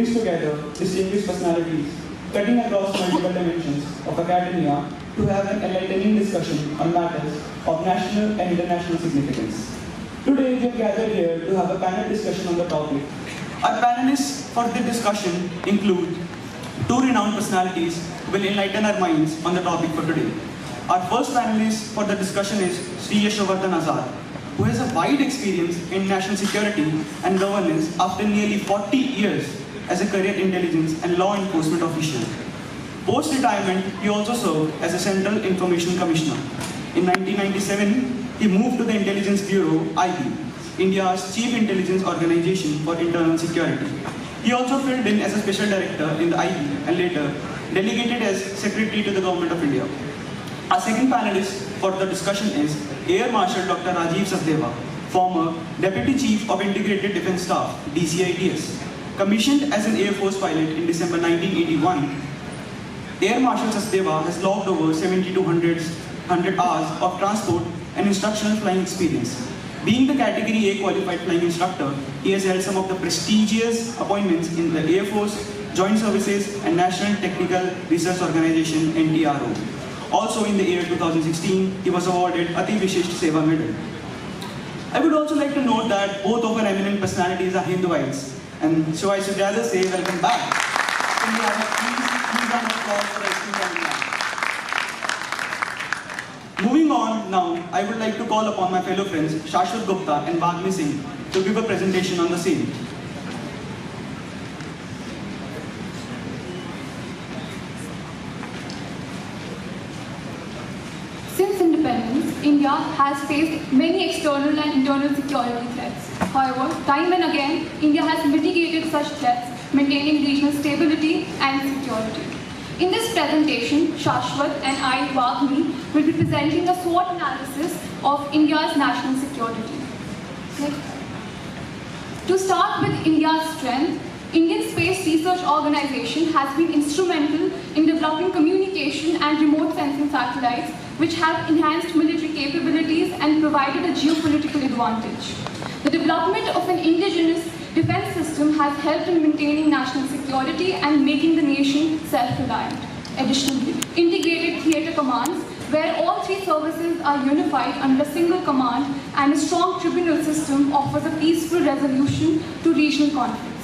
brings together distinguished personalities cutting across multiple dimensions of academia to have an enlightening discussion on matters of national and international significance. Today, we have gathered here to have a panel discussion on the topic. Our panelists for the discussion include two renowned personalities who will enlighten our minds on the topic for today. Our first panelist for the discussion is Sri Yashovardhan Azad, who has a wide experience in national security and governance after nearly 40 years as a career intelligence and law enforcement official. Post-retirement, he also served as a Central Information Commissioner. In 1997, he moved to the Intelligence Bureau, IB, India's chief intelligence organization for internal security. He also filled in as a special director in the IB and later delegated as secretary to the Government of India. Our second panelist for the discussion is Air Marshal Dr. Rajeev Sachdeva, former Deputy Chief of Integrated Defence Staff, DCIDS. Commissioned as an Air Force pilot in December 1981, Air Marshal Sachdeva has logged over 7,200 hours of transport and instructional flying experience. Being the Category A qualified flying instructor, he has held some of the prestigious appointments in the Air Force, Joint Services and National Technical Research Organization, NTRO. Also in the year 2016, he was awarded Ati Vishisht Seva Medal. I would also like to note that both of our eminent personalities are Hinduites, and so I should rather say welcome back. Can we have a please round of applause for our esteemed alumni. Moving on now, I would like to call upon my fellow friends Shashwat Gupta and Bhagni Singh to give a presentation on the same. Since independence, India has faced many external and internal security threats. However, time and again, India has mitigated such threats, maintaining regional stability and security. In this presentation, Shashwat and I, Bhagni, will be presenting a SWOT analysis of India's national security. To start with India's strength, Indian Space Research Organization has been instrumental in developing communication and remote sensing satellites, which have enhanced military capabilities and provided a geopolitical advantage. The development of an indigenous defense system has helped in maintaining national security and making the nation self-reliant. Additionally, integrated theatre commands, where all three services are unified under a single command, and a strong tribunal system offers a peaceful resolution to regional conflicts.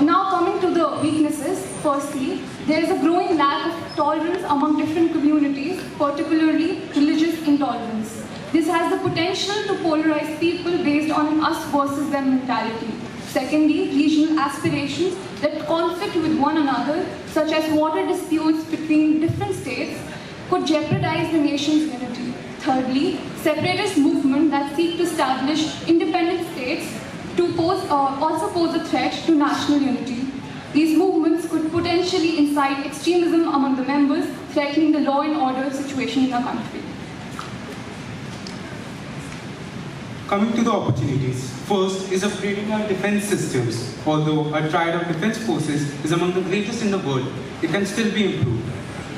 Now coming to the weaknesses, firstly, there is a growing lack of tolerance among different communities, particularly religious intolerance. This has the potential to polarize people based on an us versus them mentality. Secondly, regional aspirations that conflict with one another, such as water disputes between different states, could jeopardize the nation's unity. Thirdly, separatist movements that seek to establish independent states also pose a threat to national unity. These movements could potentially incite extremism among the members, threatening the law and order situation in our country. Coming to the opportunities, first is upgrading our defense systems. Although our triad of defense forces is among the greatest in the world, it can still be improved.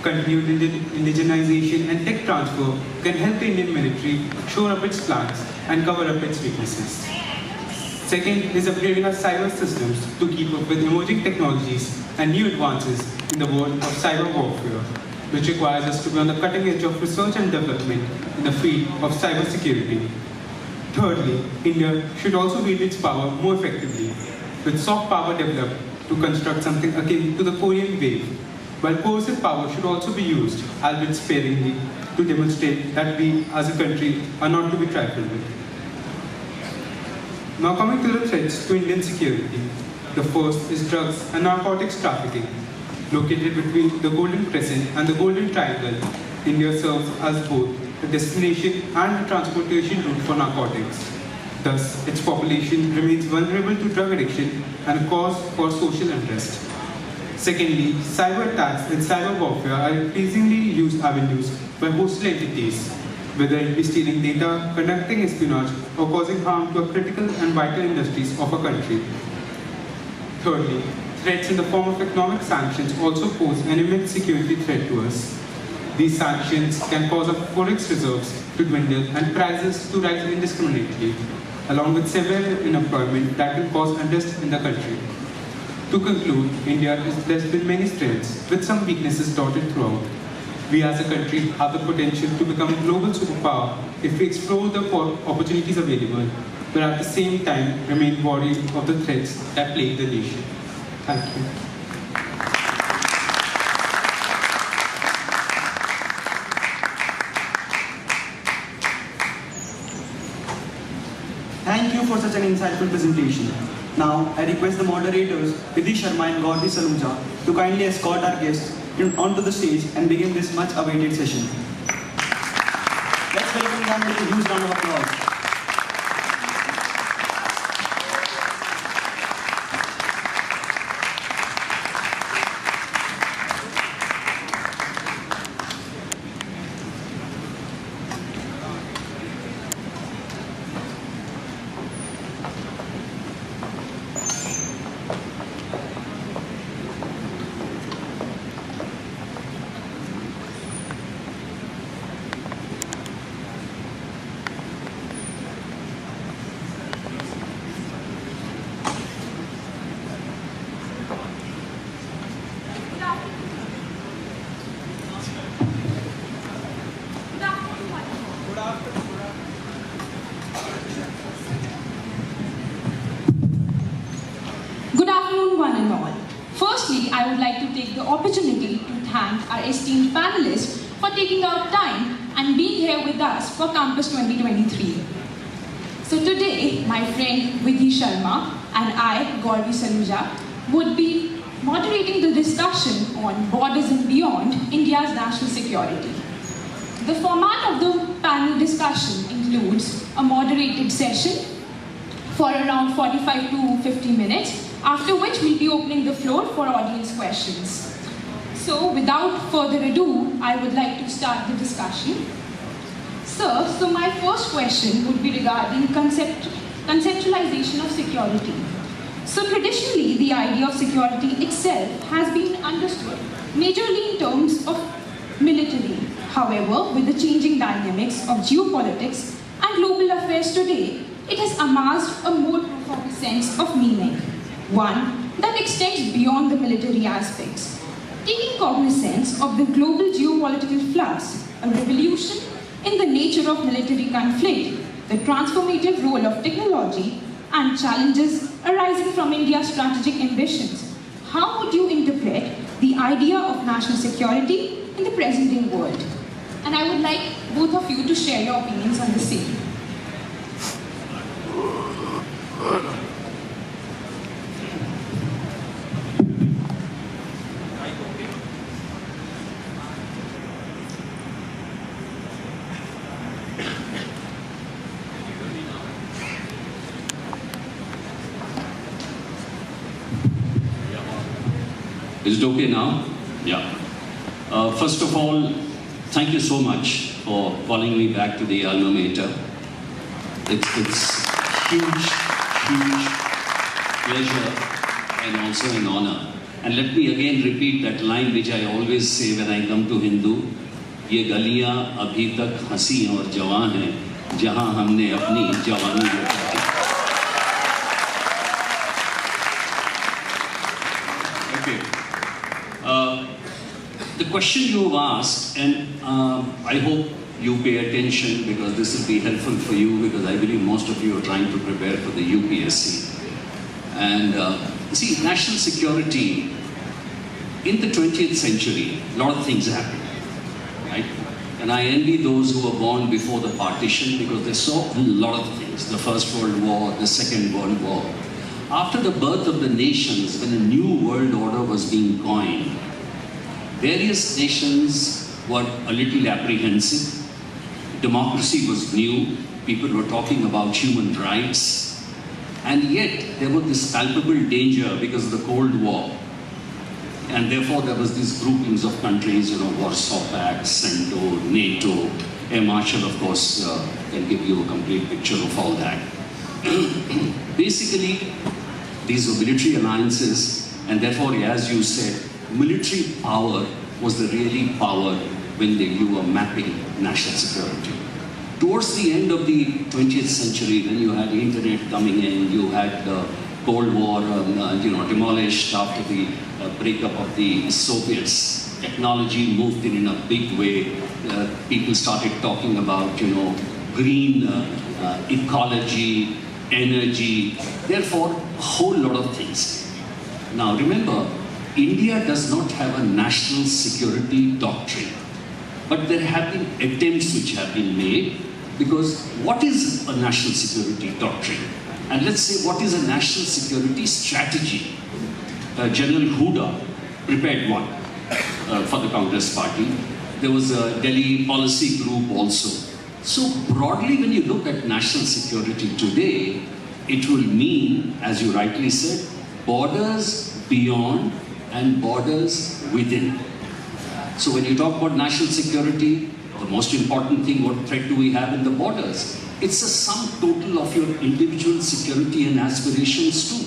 Continued indigenization and tech transfer can help the Indian military shore up its plans and cover up its weaknesses. Second is upgrading our cyber systems to keep up with emerging technologies and new advances in the world of cyber warfare, which requires us to be on the cutting edge of research and development in the field of cyber security. Thirdly, India should also wield its power more effectively, with soft power developed to construct something akin to the Korean wave, while coercive power should also be used, albeit sparingly, to demonstrate that we as a country are not to be trifled with. Now coming to the threats to Indian security. The first is drugs and narcotics trafficking. Located between the Golden Crescent and the Golden Triangle, India serves as both the destination and the transportation route for narcotics. Thus, its population remains vulnerable to drug addiction and a cause for social unrest. Secondly, cyber attacks and cyber warfare are increasingly used avenues by hostile entities, whether it be stealing data, conducting espionage, or causing harm to critical and vital industries of a country. Thirdly, threats in the form of economic sanctions also pose an immense security threat to us. These sanctions can cause our forex reserves to dwindle and prices to rise indiscriminately, along with severe unemployment that can cause unrest in the country. To conclude, India is blessed with many strengths, with some weaknesses dotted throughout. We as a country have the potential to become a global superpower if we explore the opportunities available, but at the same time remain wary of the threats that plague the nation. Thank you. Thank you for such an insightful presentation. Now, I request the moderators, Vidhi Sharma and Gauri Saluja, to kindly escort our guests onto the stage and begin this much-awaited session. Let's welcome them with a huge round of applause. I would like to take the opportunity to thank our esteemed panelists for taking out time and being here with us for Campus 2023. So today, my friend Vidhi Sharma and I, Gauri Saluja, would be moderating the discussion on Borders and Beyond, India's national security. The format of the panel discussion includes a moderated session for around 45 to 50 minutes, after which we'll be opening the floor for audience questions. So without further ado, I would like to start the discussion. Sir, so my first question would be regarding conceptualization of security. So traditionally, the idea of security itself has been understood majorly in terms of military. However, with the changing dynamics of geopolitics and global affairs today, it has amassed a more profound sense of meaning, one that extends beyond the military aspects. Taking cognizance of the global geopolitical flux, a revolution in the nature of military conflict, the transformative role of technology, and challenges arising from India's strategic ambitions, how would you interpret the idea of national security in the present-day world? And I would like both of you to share your opinions on the same. Is it okay now? Yeah. First of all, thank you so much for calling me back to the alma mater. It's huge pleasure and also an honor. And let me again repeat that line which I always say when I come to Hindu. ये गलियां अभी तक हंसी और जवान हैं जहां हमने अपनी जवानी लुटाई. The question you have asked, and I hope you pay attention because this will be helpful for you, because I believe most of you are trying to prepare for the UPSC. And see, national security, in the 20th century, a lot of things happened, right? And I envy those who were born before the partition because they saw a lot of things. The First World War, the Second World War. After the birth of the nations, when a new world order was being coined, various nations were a little apprehensive. Democracy was new. People were talking about human rights. And yet, there was this palpable danger because of the Cold War. And therefore, there was these groupings of countries, Warsaw Pact, CENTO, NATO. Air Marshal, of course, can give you a complete picture of all that. Basically, these were military alliances, and therefore, as you said, military power was the really power when you were mapping national security. Towards the end of the 20th century, when you had the internet coming in, you had Cold War, demolished after the breakup of the Soviets. Technology moved in a big way. People started talking about, green ecology, energy, therefore a whole lot of things. Now remember, India does not have a national security doctrine, but there have been attempts which have been made, because what is a national security doctrine? And let's say, what is a national security strategy? General Huda prepared one for the Congress party. There was a Delhi policy group also. So broadly, when you look at national security today, it will mean, as you rightly said, borders beyond and borders within. So when you talk about national security, the most important thing, what threat do we have in the borders? It's a sum total of your individual security and aspirations too.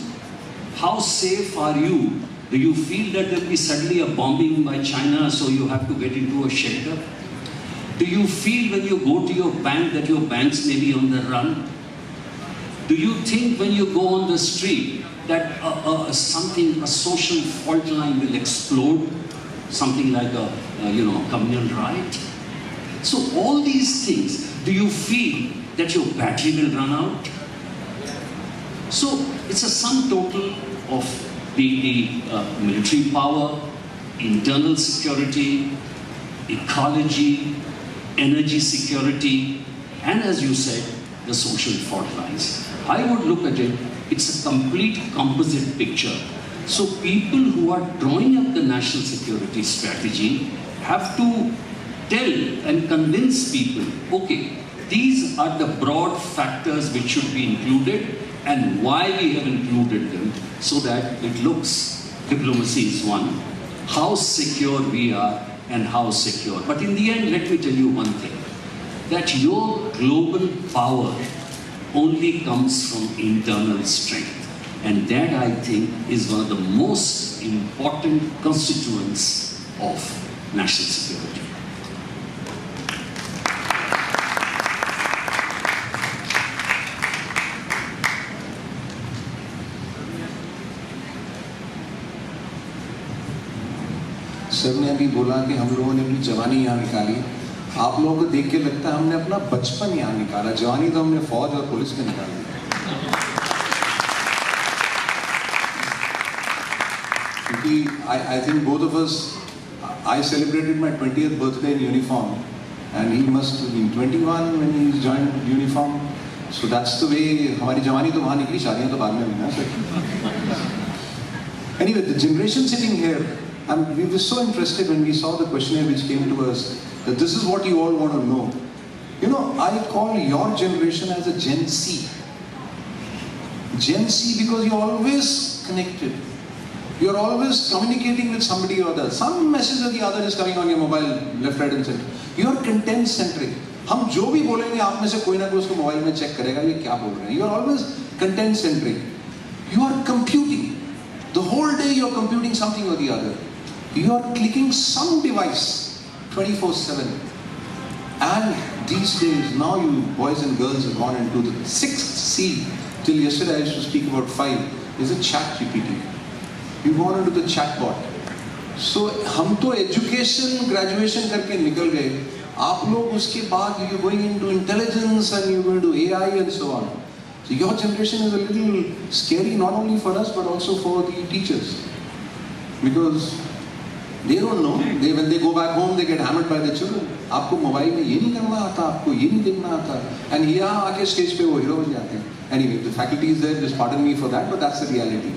How safe are you? Do you feel that there will be suddenly a bombing by China, so you have to get into a shelter? Do you feel when you go to your bank that your banks may be on the run? Do you think when you go on the street that a social fault line will explode? Something like a communal riot? So all these things, do you feel that your battery will run out? So it's a sum total of the military power, internal security, ecology, energy security, and as you said, the social fault lines. I would look at it, it's a complete composite picture. So people who are drawing up the national security strategy have to tell and convince people, okay, these are the broad factors which should be included and why we have included them, so that it looks, diplomacy is one, how secure we are and how secure. But in the end, let me tell you one thing, that your global power only comes from internal strength. And that, I think, is one of the most important constituents of national security. Sir ने अभी बोला कि हम लोगों ने अपनी जवानी यहाँ निकाली. आप लोगों को देख के लगता है हमने अपना बचपन यहाँ निकाला. जवानी तो हमने फौज और पुलिस में निकाली. क्योंकि I think both of us, I celebrated my 20th birthday in uniform, and he must have been 21 when he joined uniform. So that's the way. हमारी जवानी तो वहाँ निकली, शादियाँ तो बाद में हुई ना sir. Anyway, the generation sitting here, and we were so interested when we saw the questionnaire which came to us, that this is what you all want to know. You know, I call your generation as a Gen C. Gen C because you're always connected. You're always communicating with somebody or other. Some message or the other is coming on your mobile, left, right and center. You're content centric. हम जो भी बोलेंगे आप में से कोई ना कोई उसको मोबाइल में चेक करेगा ये क्या बोल रहे हैं. You are always content centric. You are computing. The whole day you're computing something or the other. You are clicking some device 24/7. And these days, now you boys and girls have gone into the 6th C. Till yesterday I used to speak about 5. Is a chat GPT. You gone into the chatbot. So हम तो education graduation करके निकल गए. आप लोग उसके बाद you're going into intelligence and you're going to AI and so on. So your generation is a little scary, not only for us but also for the teachers, because they don't know. When they go back home, they get hammered by the children. आपको mobile में ये नहीं करना आता, आपको ये नहीं देखना आता, and यहाँ आके स्टेज पे वो हीरो बन जाते हैं. Anyway, the faculty is there. Just pardon me for that, but that's the reality.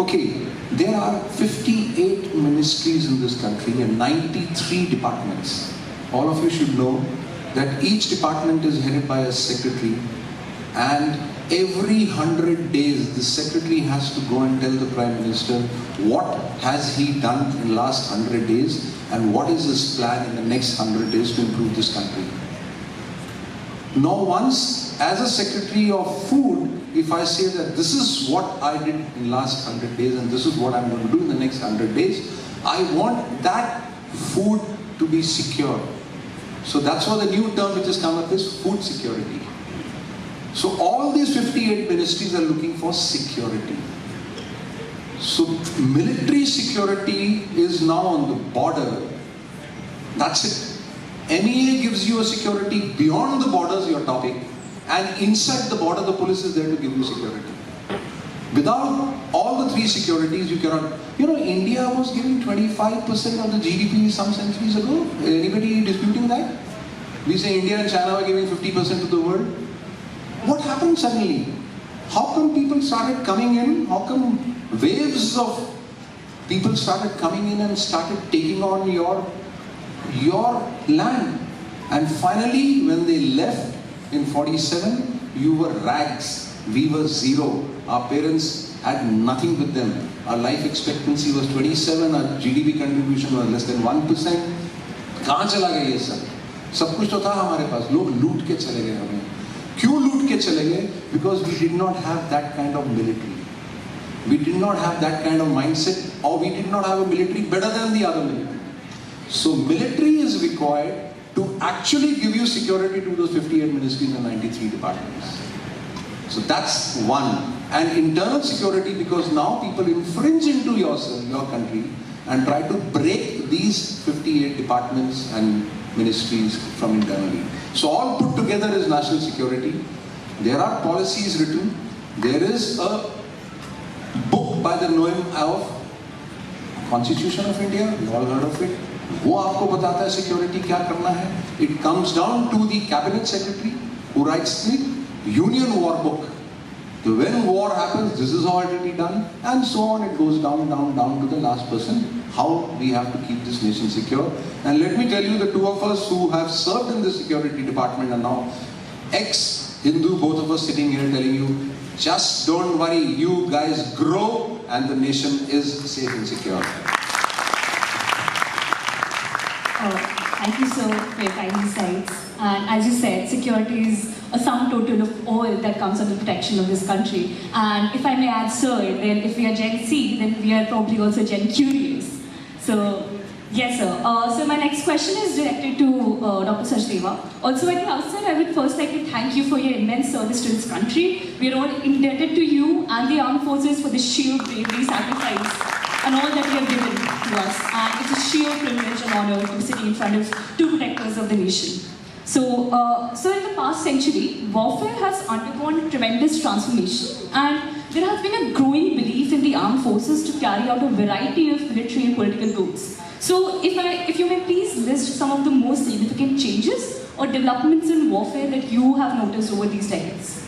Okay, there are 58 ministries in this country and 93 departments. All of you should know that each department is headed by a secretary, and every 100 days the secretary has to go and tell the Prime Minister what has he done in the last 100 days and what is his plan in the next 100 days to improve this country. Now once, as a Secretary of Food, if I say that this is what I did in the last 100 days and this is what I'm going to do in the next 100 days, I want that food to be secure. So that's what the new term which has come up is food security. So all these 58 ministries are looking for security. So military security is now on the border. That's it. MEA gives you a security beyond the borders, your topic, and inside the border, the police is there to give you security. Without all the three securities, you cannot. You know, India was giving 25% of the GDP some centuries ago. Anybody disputing that? We say India and China are giving 50% to the world. What happened suddenly? How come people started coming in? How come waves of people started coming in and started taking on your land? And finally, when they left in 47, you were rags. We were zero. Our parents had nothing with them. Our life expectancy was 27. Our GDP contribution was less than 1%. कहाँ चला गया ये सब? सब कुछ तो था हमारे पास. लोग लूट के चले गए हमें. क्यों लूट के चले गए? Because we did not have that kind of military. We did not have that kind of mindset, or we did not have a military better than the other military. So military is required to actually give you security to those 58 ministries and 93 departments. So that's one. And internal security, because now people infringe into your country and try to break these 58 departments and ministries from internally. So all put together is national security. There are policies written. There is a book by the name of Constitution of India. You all heard of it. वो आपको बताता है security क्या करना है. It comes down to the cabinet secretary who writes the Union War book. So when war happens, this is how it will be done, and so on. It goes down, down, down to the last person. How we have to keep this nation secure. And let me tell you, the two of us who have served in the security department are now ex-Hindu, both of us sitting here telling you, just don't worry, you guys grow and the nation is safe and secure. Thank you, sir, for your kind insights. And as you said, security is a sum total of all that comes under protection of this country. And if I may add, sir, then if we are Gen Z, then we are probably also Gen curious. So, yes, sir. So my next question is directed to Dr. Sachdeva. Also, at the outset, I would first like to thank you for your immense service to this country. We are all indebted to you and the armed forces for the sheer bravery, sacrifice, and all that you have given to us. And it's a sheer privilege and honor to be sitting in front of two protectors of the nation. So, in the past century, warfare has undergone tremendous transformation, and there has been a growing belief in the armed forces to carry out a variety of military and political goals. So, if you may please list some of the most significant changes or developments in warfare that you have noticed over these decades.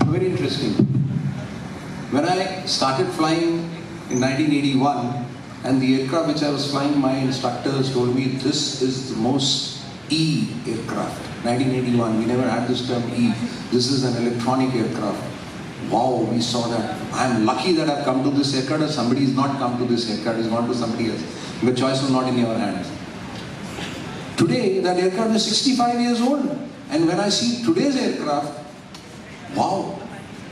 Very interesting. When I started flying in 1981, and the aircraft which I was flying, my instructors told me this is the most E aircraft. 1981, we never had this term E. This is an electronic aircraft. Wow, we saw that. I'm lucky that I've come to this aircraft, and somebody has not come to this aircraft, has gone to somebody else. The choice was not in your hands. Today, that aircraft is 65 years old. And when I see today's aircraft, wow,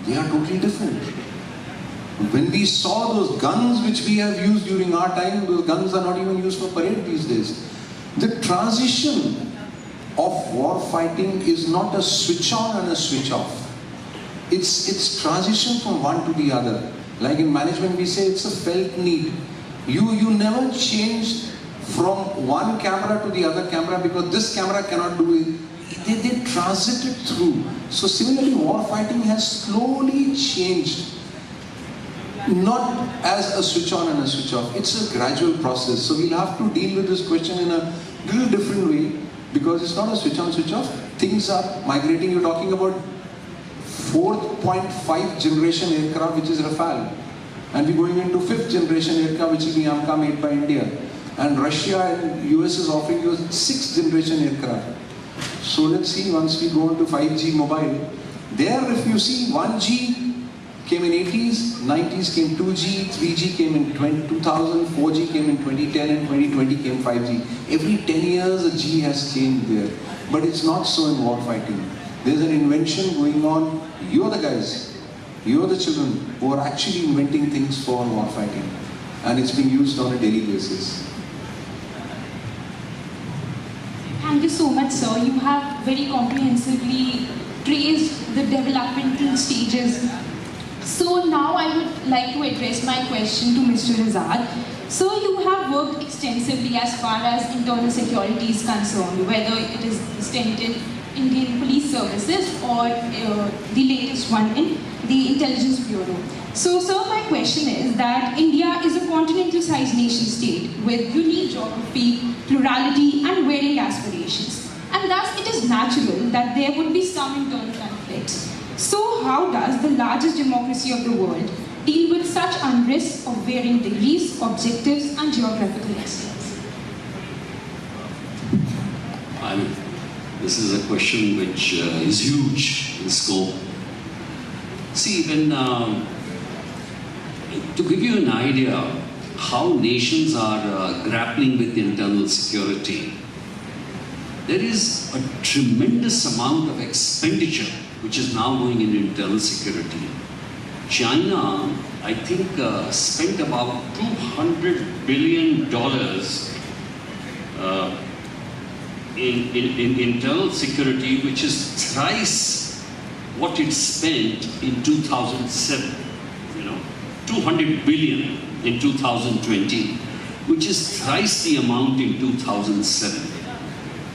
they are totally different. When we saw those guns which we have used during our time, those guns are not even used for parade these days. The transition of war fighting is not a switch on and a switch off. It's transition from one to the other. Like in management we say it's a felt need. You never change from one camera to the other camera because this camera cannot do it. They transited through. So similarly, war fighting has slowly changed. Not as a switch on and a switch off. It's a gradual process. So we'll have to deal with this question in a little different way because it's not a switch on, switch off. Things are migrating. You're talking about 4.5 generation aircraft, which is Rafale. And we're going into 5th generation aircraft, which will be AMCA made by India. And Russia and US is offering you 6th generation aircraft. So let's see, once we go into 5G mobile, there if you see 1G came in 80s, 90s came 2G, 3G came in 2000, 4G came in 2010 and 2020 came 5G. Every 10 years a G has changed there. But it's not so in war fighting. There's an invention going on. You're the guys, you're the children who are actually inventing things for war fighting. And it's being used on a daily basis. Thank you so much, sir. You have very comprehensively traced the developmental stages. So now I would like to address my question to Mr. Azad. So you have worked extensively as far as internal security is concerned, whether it is stint in Indian Police Services or the latest one in the Intelligence Bureau. So, sir, my question is that India is a continental-sized nation-state with unique geography, plurality, and varying aspirations. And thus, it is natural that there would be some internal conflicts. So, how does the largest democracy of the world deal with such unrest of varying degrees, objectives, and geographical excellence? This is a question which is huge in scope. See, when to give you an idea how nations are grappling with internal security, there is a tremendous amount of expenditure which is now going in internal security. China, I think, spent about $200 billion in internal security, which is thrice what it spent in 2007. 200 billion in 2020, which is thrice the amount in 2007.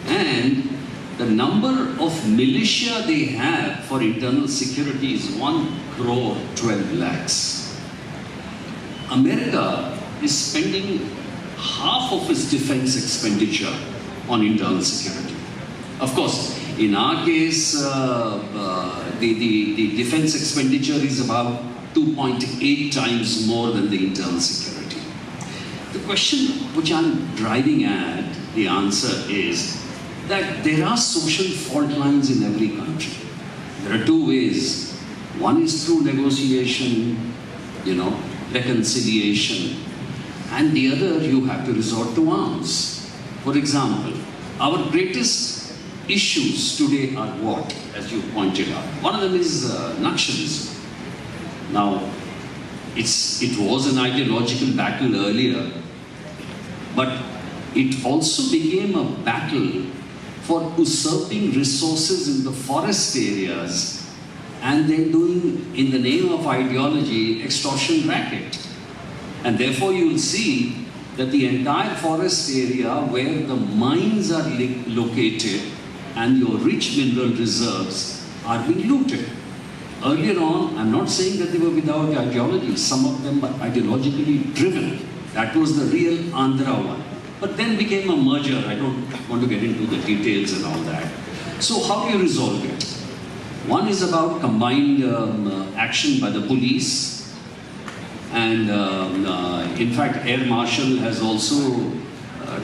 And the number of militia they have for internal security is 1 crore 12 lakhs. America is spending half of its defense expenditure on internal security. Of course, in our case, the defense expenditure is about 2.8 times more than the internal security. The question which I'm driving at, the answer is that there are social fault lines in every country. There are two ways. One is through negotiation, reconciliation, and the other you have to resort to arms. For example, our greatest issues today are what, as you pointed out? One of them is Naxalism. Now, it was an ideological battle earlier, but it also became a battle for usurping resources in the forest areas and then doing, in the name of ideology, extortion racket. And therefore you will see that the entire forest area where the mines are located and your rich mineral reserves are being looted. Earlier on, I'm not saying that they were without ideology. Some of them were ideologically driven. That was the real Andhra one. But then became a merger. I don't want to get into the details and all that. So how do you resolve it? One is about combined action by the police. And in fact, Air Marshal has also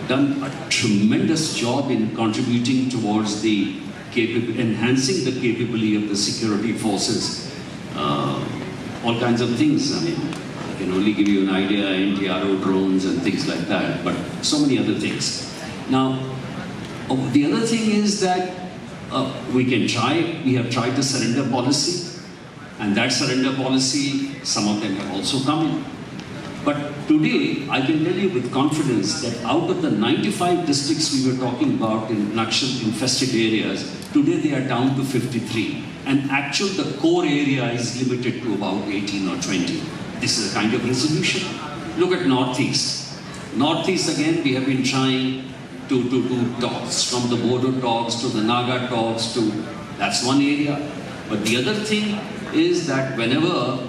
done a tremendous job in contributing towards the enhancing the capability of the security forces. All kinds of things. I mean, I can only give you an idea, anti-RO drones and things like that, but so many other things. Now, the other thing is that we have tried the surrender policy, and that surrender policy, some of them have also come in. But today, I can tell you with confidence that out of the 95 districts we were talking about in Naxal-infested areas, today they are down to 53. And actually, the core area is limited to about 18 or 20. This is a kind of resolution. Look at Northeast. Northeast, again, we have been trying to do talks, from the Bodo talks to the Naga talks to, that's one area. But the other thing is that whenever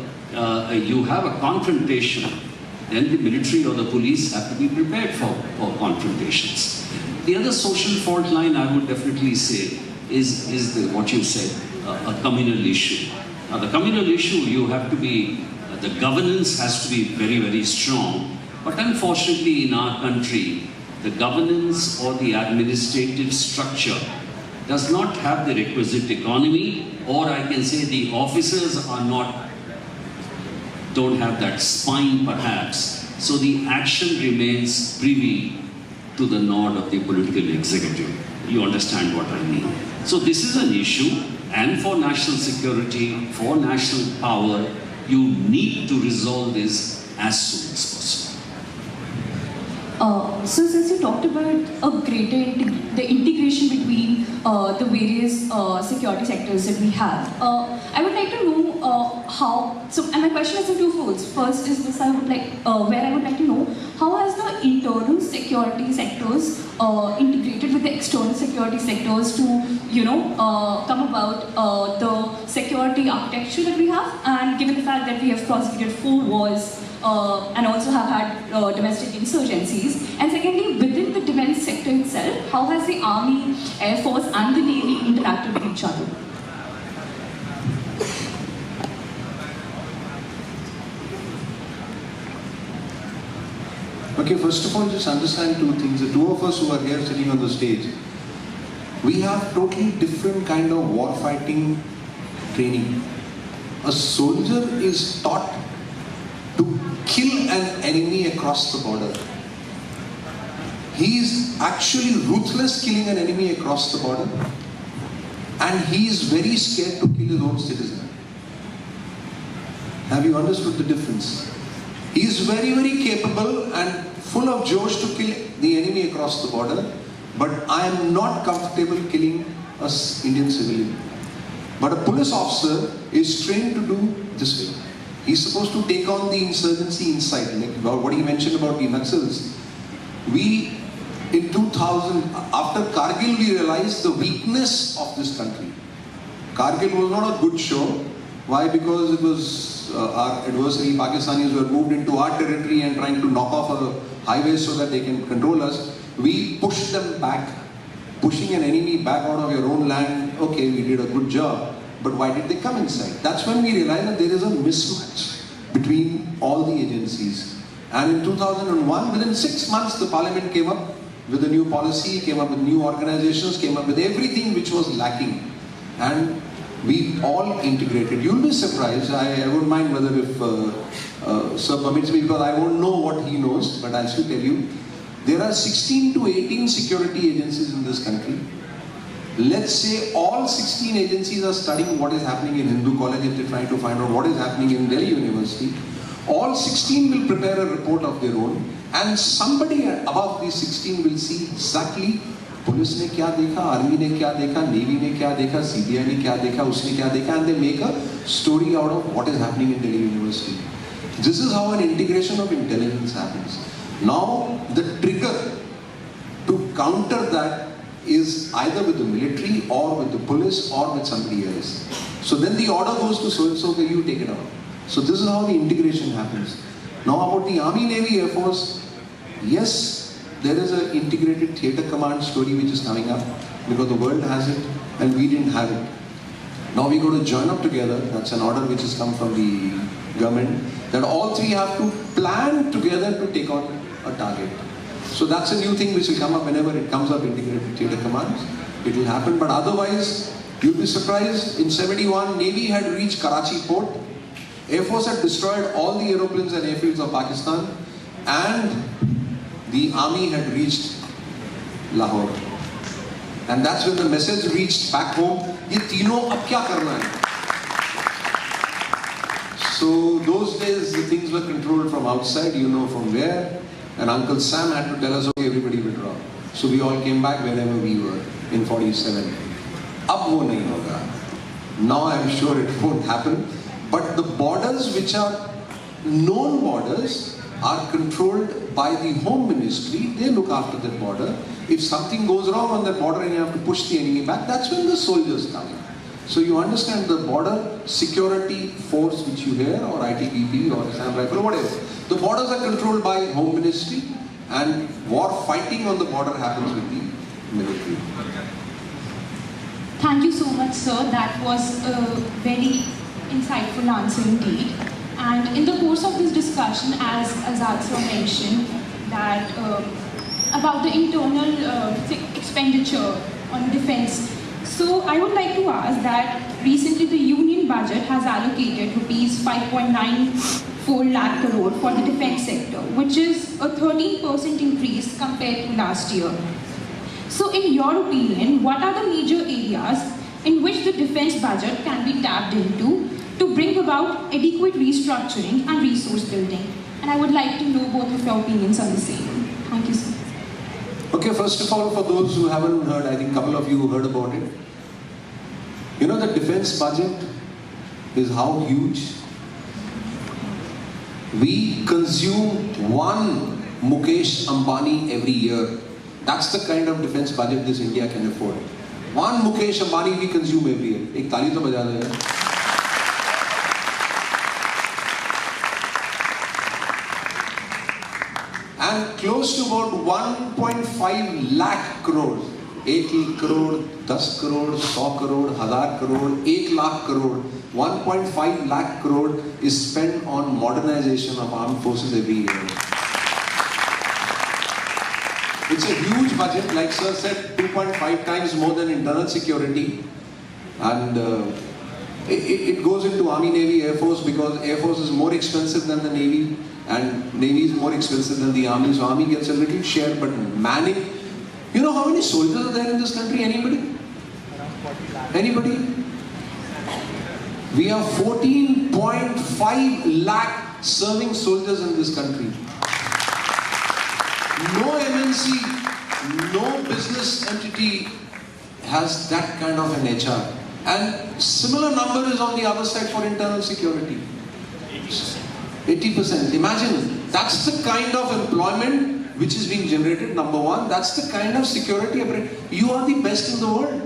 you have a confrontation, then the military or the police have to be prepared for confrontations. The other social fault line I would definitely say is what you said, a communal issue. Now the communal issue, you have to be, the governance has to be very, very strong. But unfortunately in our country, the governance or the administrative structure does not have the requisite economy, or I can say the officers don't have that spine perhaps, so the action remains privy to the nod of the political executive. You understand what I mean? So this is an issue, and for national security, for national power, you need to resolve this as soon as possible. So since you talked about the integration between the various security sectors that we have, I would like to know how. So, and my question is in two folds. First is this: where I would like to know how has the internal security sectors integrated with the external security sectors to, come about the security architecture that we have, and given the fact that we have prosecuted 4 wars. And also have had domestic insurgencies. And secondly, within the defense sector itself, how has the Army, Air Force and the Navy interacted with each other? Okay, first of all, just understand 2 things. The 2 of us who are here sitting on the stage, we have totally different kind of war fighting training. A soldier is taught to kill an enemy across the border. He is actually ruthless killing an enemy across the border, and he is very scared to kill his own citizen. Have you understood the difference? He is very, very capable and full of josh to kill the enemy across the border, but I am not comfortable killing an Indian civilian. But a police officer is trained to do this way. He's supposed to take on the insurgency inside, like what he mentioned about the Naxals. We, in 2000, after Kargil, we realized the weakness of this country. Kargil was not a good show. Why? Because it was our adversary, Pakistanis, were moved into our territory and trying to knock off a highway so that they can control us. We pushed them back. Pushing an enemy back out of your own land, okay, we did a good job. But why did they come inside? That's when we realized that there is a mismatch between all the agencies. And in 2001, within 6 months, the parliament came up with a new policy, came up with new organizations, came up with everything which was lacking. And we all integrated. You'll be surprised. I wouldn't mind whether if Sir permits me, because I won't know what he knows, but I'll still tell you. There are 16 to 18 security agencies in this country. Let's say all 16 agencies are studying what is happening in Hindu college if they're trying to find out what is happening in Delhi University. All 16 will prepare a report of their own, and somebody above these 16 will see exactly police ne kya dekha, army ne kya dekha, navy ne kya dekha, CBI ne kya dekha, usne kya dekha, and they make a story out of what is happening in Delhi University. This is how an integration of intelligence happens. Now the trigger to counter that is either with the military or with the police or with somebody else. So then the order goes to so-and-so, okay, you take it out. So this is how the integration happens. Now about the Army, Navy, Air Force, yes, there is an integrated theatre command story which is coming up because the world has it and we didn't have it. Now we're going to join up together. That's an order which has come from the government, that all 3 have to plan together to take on a target. So that's a new thing which will come up whenever it comes up, integrated theatre commands. It will happen, but otherwise, you'll be surprised. In 71, Navy had reached Karachi port. Air Force had destroyed all the aeroplanes and airfields of Pakistan, and the Army had reached Lahore. And that's when the message reached back home, ye teeno ab kya karna hai? So those days, the things were controlled from outside, you know from where. And Uncle Sam had to tell us, okay, everybody withdraw. So we all came back wherever we were in 47. Ab wo nahi hoga. Now I'm sure it won't happen. But the borders which are known borders are controlled by the Home Ministry. They look after that border. If something goes wrong on that border and you have to push the enemy back, that's when the soldiers come in. So you understand the border security force which you hear, or ITBP or Assam Rifle or whatever. The borders are controlled by Home Ministry, and war fighting on the border happens with the military. Thank you so much, sir. That was a very insightful answer indeed. And in the course of this discussion, as Azad sir mentioned, that about the internal expenditure on defense. So I would like to ask that recently the union budget has allocated rupees 5.94 lakh crore for the defense sector, which is a 13% increase compared to last year. So in your opinion, what are the major areas in which the defense budget can be tapped into to bring about adequate restructuring and resource building? And I would like to know both of your opinions on the same. Thank you, sir. Okay, first of all, for those who haven't heard, I think a couple of you heard about it. You know, the defense budget is how huge? We consume one Mukesh Ambani every year. That's the kind of defense budget this India can afford. One Mukesh Ambani we consume every year. Ek taali to baja dega. And close to about 1.5 lakh crores. 1 crore, 10 crore, 100 crore, 1000 crore, 1 lakh crore. 1.5 lakh crore is spent on modernization of armed forces every year. It's a huge budget, like sir said, 2.5 times more than internal security. And it goes into Army, Navy, Air Force, because Air Force is more expensive than the Navy and Navy is more expensive than the Army. So Army gets a little share, but manning. You know how many soldiers are there in this country? Anybody? Anybody? We have 14.5 lakh serving soldiers in this country. No MNC, no business entity has that kind of an HR. And similar number is on the other side for internal security. 80%. Imagine, that's the kind of employment which is being generated, number one. That's the kind of security. You are the best in the world.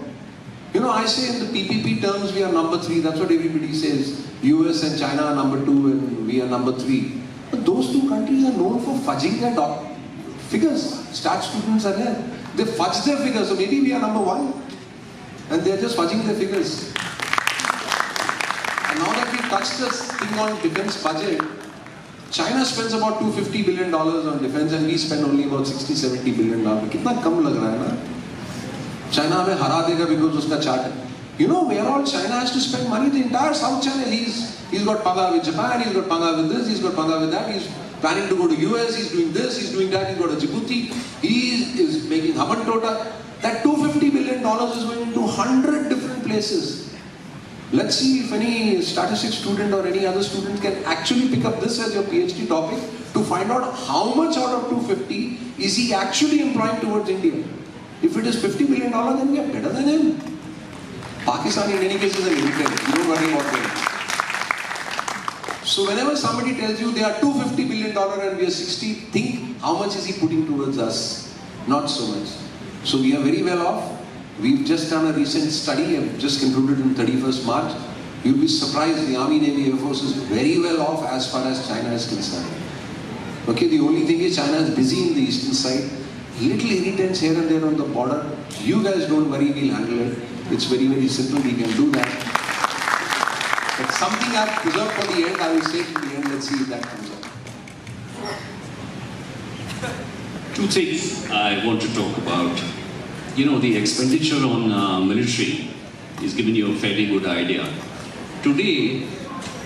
You know, I say in the PPP terms, we are number 3. That's what everybody says. US and China are number 2 and we are number 3. But those two countries are known for fudging their figures. Stat students are there. They fudge their figures. So maybe we are number 1. And they're just fudging their figures. And now that we've touched this thing on defense budget, China spends about $250 billion on defense and we spend only about $60-70 billion. Kitna kam lag raha hai na? China hame hara dega because uska chart hai. You know where all China has to spend money? The entire South China. He's got panga with Japan, he's got panga with this, he's got panga with that, he's planning to go to US, he's doing this, he's doing that, he's got a Djibouti, he is making Hamantota. That $250 billion is going into 100 different places. Let's see if any statistics student or any other student can actually pick up this as your PhD topic to find out how much out of 250 is he actually employing towards India. If it is $50 billion, then we are better than him. Pakistan in any case is a limited. You don't worry about them. So whenever somebody tells you they are $250 billion and we are 60, think how much is he putting towards us? Not so much. So we are very well off. We've just done a recent study, I've just concluded on 31st March. You'll be surprised, the Army, Navy, Air Force is very well off as far as China is concerned. Okay, the only thing is China is busy in the eastern side. Little irritants here and there on the border. You guys don't worry, we'll handle it. It's very, very simple, we can do that. But something I've preserved for the end, I will say to the end, let's see if that comes up. Two things I want to talk about. You know, the expenditure on military is giving you a fairly good idea. Today,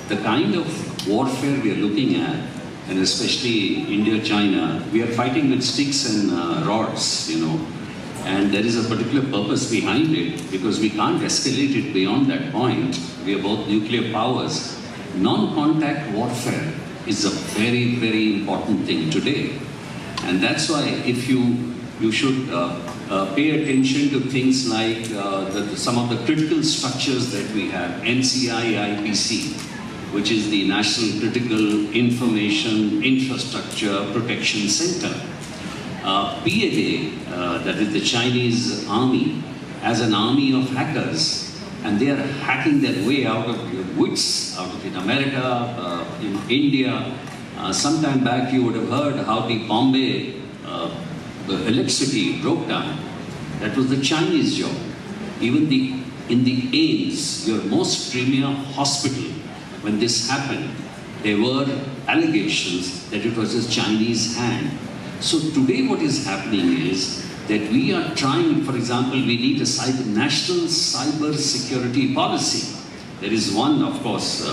the kind of warfare we are looking at, and especially India, China, we are fighting with sticks and rods, you know. And there is a particular purpose behind it, because we can't escalate it beyond that point. We are both nuclear powers. Non-contact warfare is a very, very important thing today. And that's why if you should pay attention to things like some of the critical structures that we have, NCI IPC, which is the National Critical Information Infrastructure Protection Center. PLA, that is the Chinese army, as an army of hackers, and they are hacking their way out of your wits, out of in America, in India. Some time back you would have heard how the Bombay the electricity broke down. That was the Chinese job. Even in the AIMS, your most premier hospital, when this happened, there were allegations that it was a Chinese hand. So today what is happening is that we are trying, for example, we need a national cyber security policy. There is one, of course,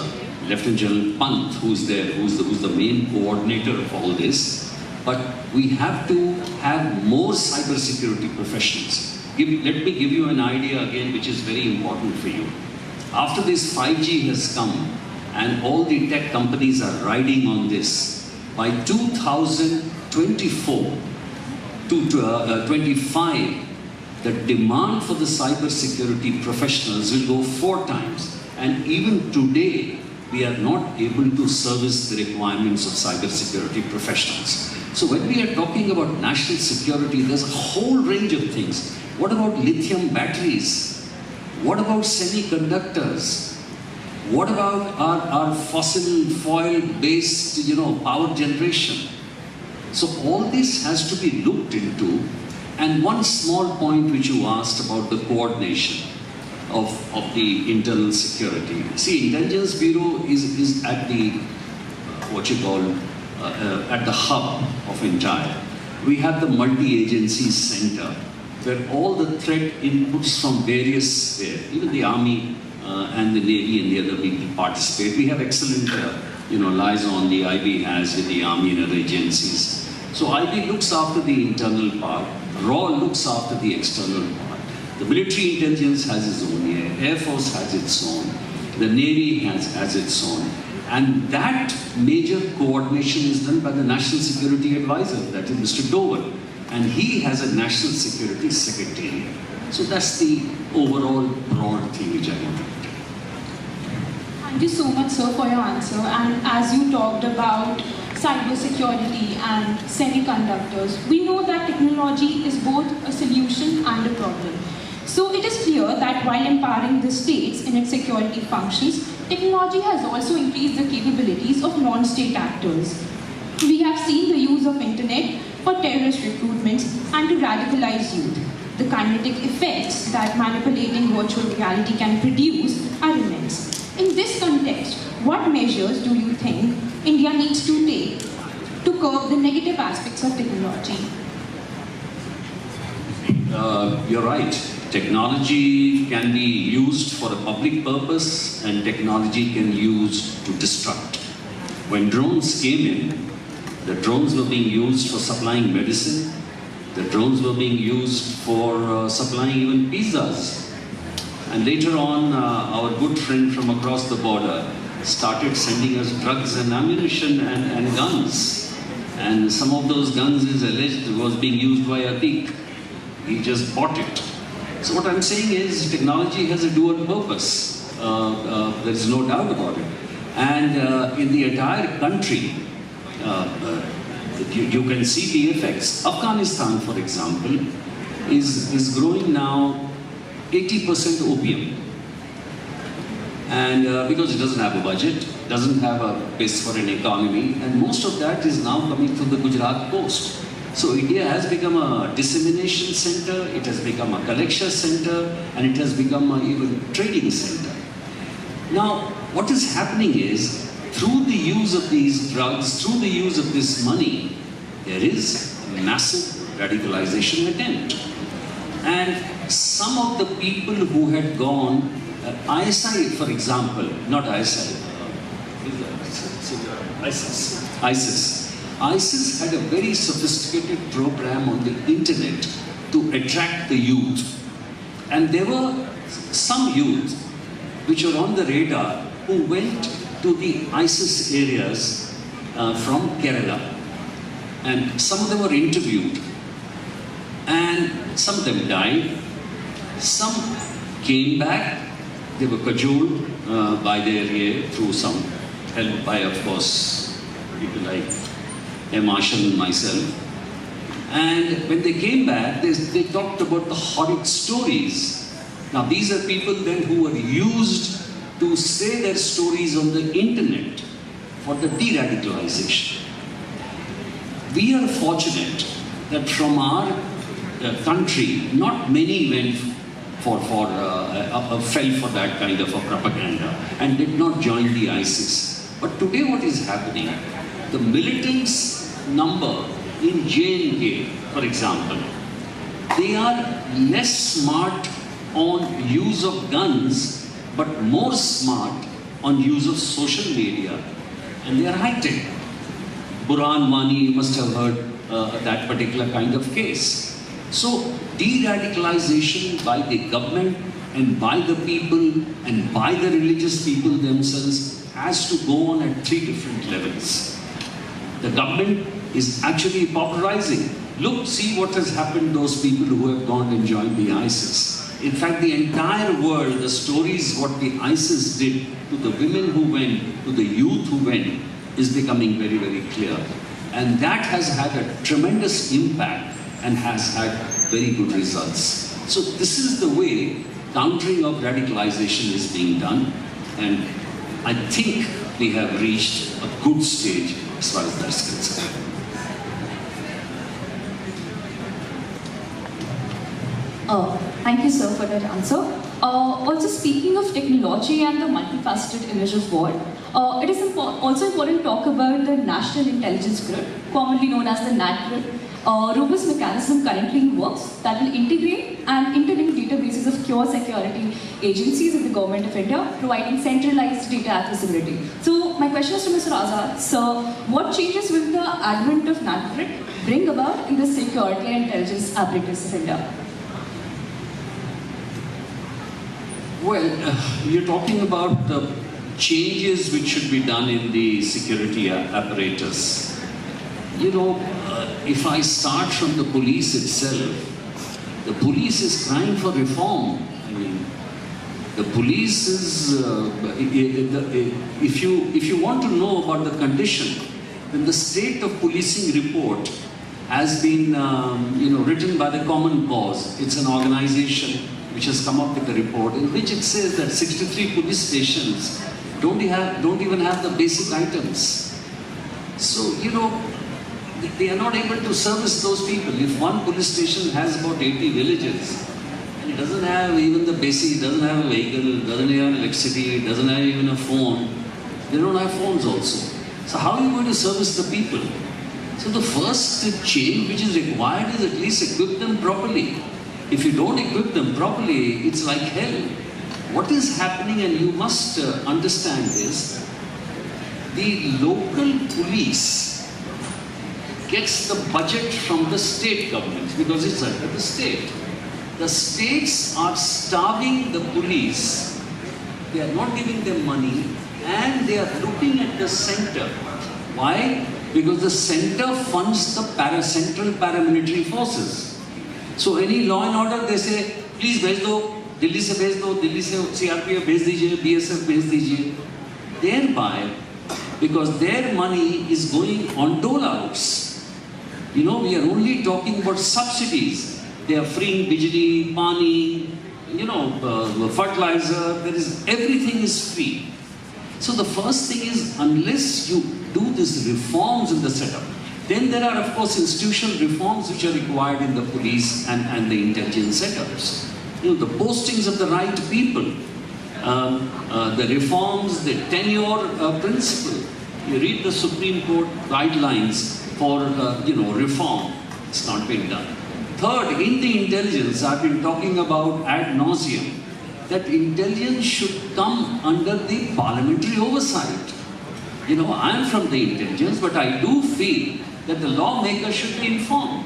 Lieutenant General Pant, who's there, who's the main coordinator of all this. But we have to have more cyber security professionals. Let me give you an idea again, which is very important for you. After this 5G has come, and all the tech companies are riding on this, by 2024, 2025, the demand for the cyber security professionals will go 4 times. And even today, we are not able to service the requirements of cyber security professionals. So when we are talking about national security, there's a whole range of things. What about lithium batteries? What about semiconductors? What about our fossil fuel-based, power generation? So all this has to be looked into. And one small point which you asked about the coordination of the internal security. See, Intelligence Bureau is at the, at the hub of entire. We have the multi-agency center where all the threat inputs from various, even the Army and the Navy and the other people participate. We have excellent, liaison the IB has with the Army and other agencies. So IB looks after the internal part, RAW looks after the external part. The military intelligence has its own, Air Force has its own, the Navy has its own. And that major coordination is done by the National Security Advisor, that is Mr. Dover. And he has a National Security Secretariat. So that's the overall broad thing which I want to do. Thank you so much, sir, for your answer. And as you talked about cybersecurity and semiconductors, we know that technology is both a solution and a problem. So it is clear that while empowering the states in its security functions, technology has also increased the capabilities of non-state actors. We have seen the use of internet for terrorist recruitments and to radicalize youth. The kinetic effects that manipulating virtual reality can produce are immense. In this context, what measures do you think India needs to take to curb the negative aspects of technology? You're right. Technology can be used for a public purpose and technology can be used to destruct. When drones came in, the drones were being used for supplying medicine. The drones were being used for supplying even pizzas. And later on, our good friend from across the border started sending us drugs and ammunition and guns. And some of those guns is alleged was being used by a thief. He just bought it. So what I'm saying is technology has a dual purpose. There is no doubt about it. And in the entire country, you can see the effects. Afghanistan, for example, is growing now 80% opium. And because it doesn't have a budget, doesn't have a base for an economy, and most of that is now coming from the Gujarat coast. So India has become a dissemination center, it has become a collection center, and it has become an even trading center. Now, what is happening is, through the use of these drugs, through the use of this money, there is a massive radicalization attempt. And some of the people who had gone, ISI, for example, not ISI, ISIS had a very sophisticated program on the internet to attract the youth. And there were some youth which were on the radar who went to the ISIS areas from Kerala. And some of them were interviewed. And some of them died. Some came back. They were cajoled by their through some help by, of course, people like Marshall and myself. And when they came back, they talked about the horrid stories. Now, these are people then who were used to say their stories on the internet for the de-radicalization. We are fortunate that from our country, not many went fell for that kind of a propaganda and did not join the ISIS. But today what is happening, the militants number in J&K, for example, they are less smart on use of guns, but more smart on use of social media, and they are high-tech. Burhan Wani, you must have heard that particular kind of case. So, de-radicalization by the government and by the people and by the religious people themselves has to go on at 3 different levels. The government is actually popularizing Look, see what has happened to those people who have gone and joined the ISIS. In fact, the entire world, the stories what the ISIS did to the women who went, to the youth who went, is becoming very, very clear. And that has had a tremendous impact and has had very good results. So this is the way countering of radicalization is being done. And I think we have reached a good stage as far as that's concerned. Thank you, sir, for that answer. Also, speaking of technology and the multifaceted image of war, it is also important to talk about the National Intelligence Grid, commonly known as the NAT Grid, a robust mechanism currently in works that will integrate and interlink databases of core security agencies of the Government of India, providing centralized data accessibility. So, my question is to Mr. Azad. Sir, what changes will the advent of NAT Grid bring about in the security and intelligence apparatus of India? Well, you're talking about the changes which should be done in the security apparatus. You know, if I start from the police itself, the police is crying for reform. I mean, the police is, if you want to know about the condition, then the State of Policing report has been, written by the Common Cause. It's an organization which has come up with a report in which it says that 63 police stations don't even have the basic items. So, they are not able to service those people. If one police station has about 80 villages, and it doesn't have even the basic, it doesn't have a vehicle, it doesn't have electricity, it doesn't have even a phone, they don't have phones also. So how are you going to service the people? So the first change which is required is at least equip them properly. If you don't equip them properly, it's like hell. What is happening, and you must understand this, the local police gets the budget from the state government because it's under the state. The states are starving the police. They are not giving them money, and they are looking at the center. Why? Because the center funds the central paramilitary forces. So any law and order, they say, please भेज दो, दिल्ली से भेज दो, दिल्ली से CRPF भेज दीजिए, BSF भेज दीजिए. Thereby, because their money is going on dole-outs. We are only talking about subsidies. They are freeing bijli, pani, fertilizer. Everything is free. So the first thing is, unless you do these reforms in the setup, then there are, of course, institutional reforms which are required in the police and the intelligence setups. The postings of the right people, the reforms, the tenure principle. You read the Supreme Court guidelines for, reform. It's not been done. Third, in the intelligence, I've been talking about ad nauseum, that intelligence should come under the parliamentary oversight. I'm from the intelligence, but I do feel that the lawmaker should be informed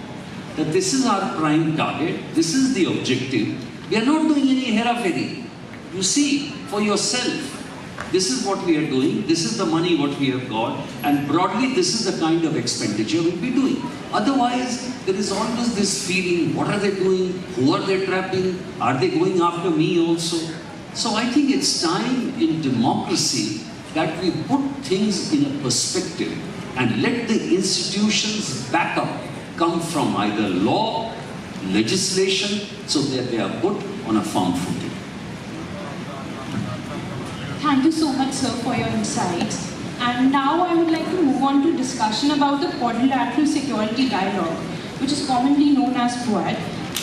that this is our prime target, this is the objective. We are not doing any hera-feri. You see for yourself, this is what we are doing, this is the money what we have got, and broadly this is the kind of expenditure we'll be doing. Otherwise, there is always this feeling, what are they doing, who are they trapping, are they going after me also? So I think it's time in democracy that we put things in a perspective and let the institutions back up come from either law, legislation, so that they are put on a firm footing. Thank you so much, sir, for your insights. And now I would like to move on to discussion about the quadrilateral security dialogue, which is commonly known as QUAD,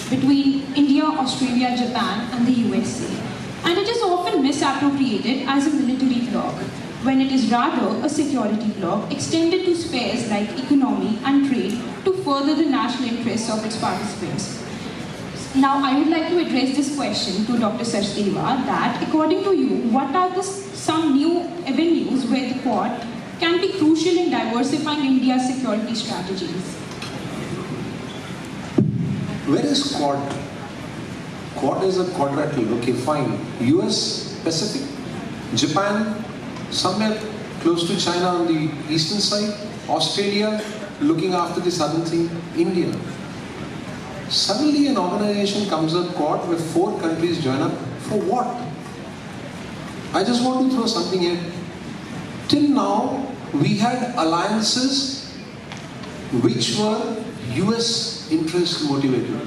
between India, Australia, Japan, and the USA. And it is often misappropriated as a military bloc, when it is rather a security bloc extended to spheres like economy and trade to further the national interests of its participants. Now, I would like to address this question to Dr. Sachdeva, that according to you, what are some new avenues where the Quad can be crucial in diversifying India's security strategies? Where is Quad? Quad is a quadrilateral, okay, fine. US, Pacific, Japan, somewhere close to China on the eastern side, Australia, looking after the southern thing? India. Suddenly an organization comes up Quad where 4 countries join up. For what? I just want to throw something in. Till now, we had alliances which were US interest motivated.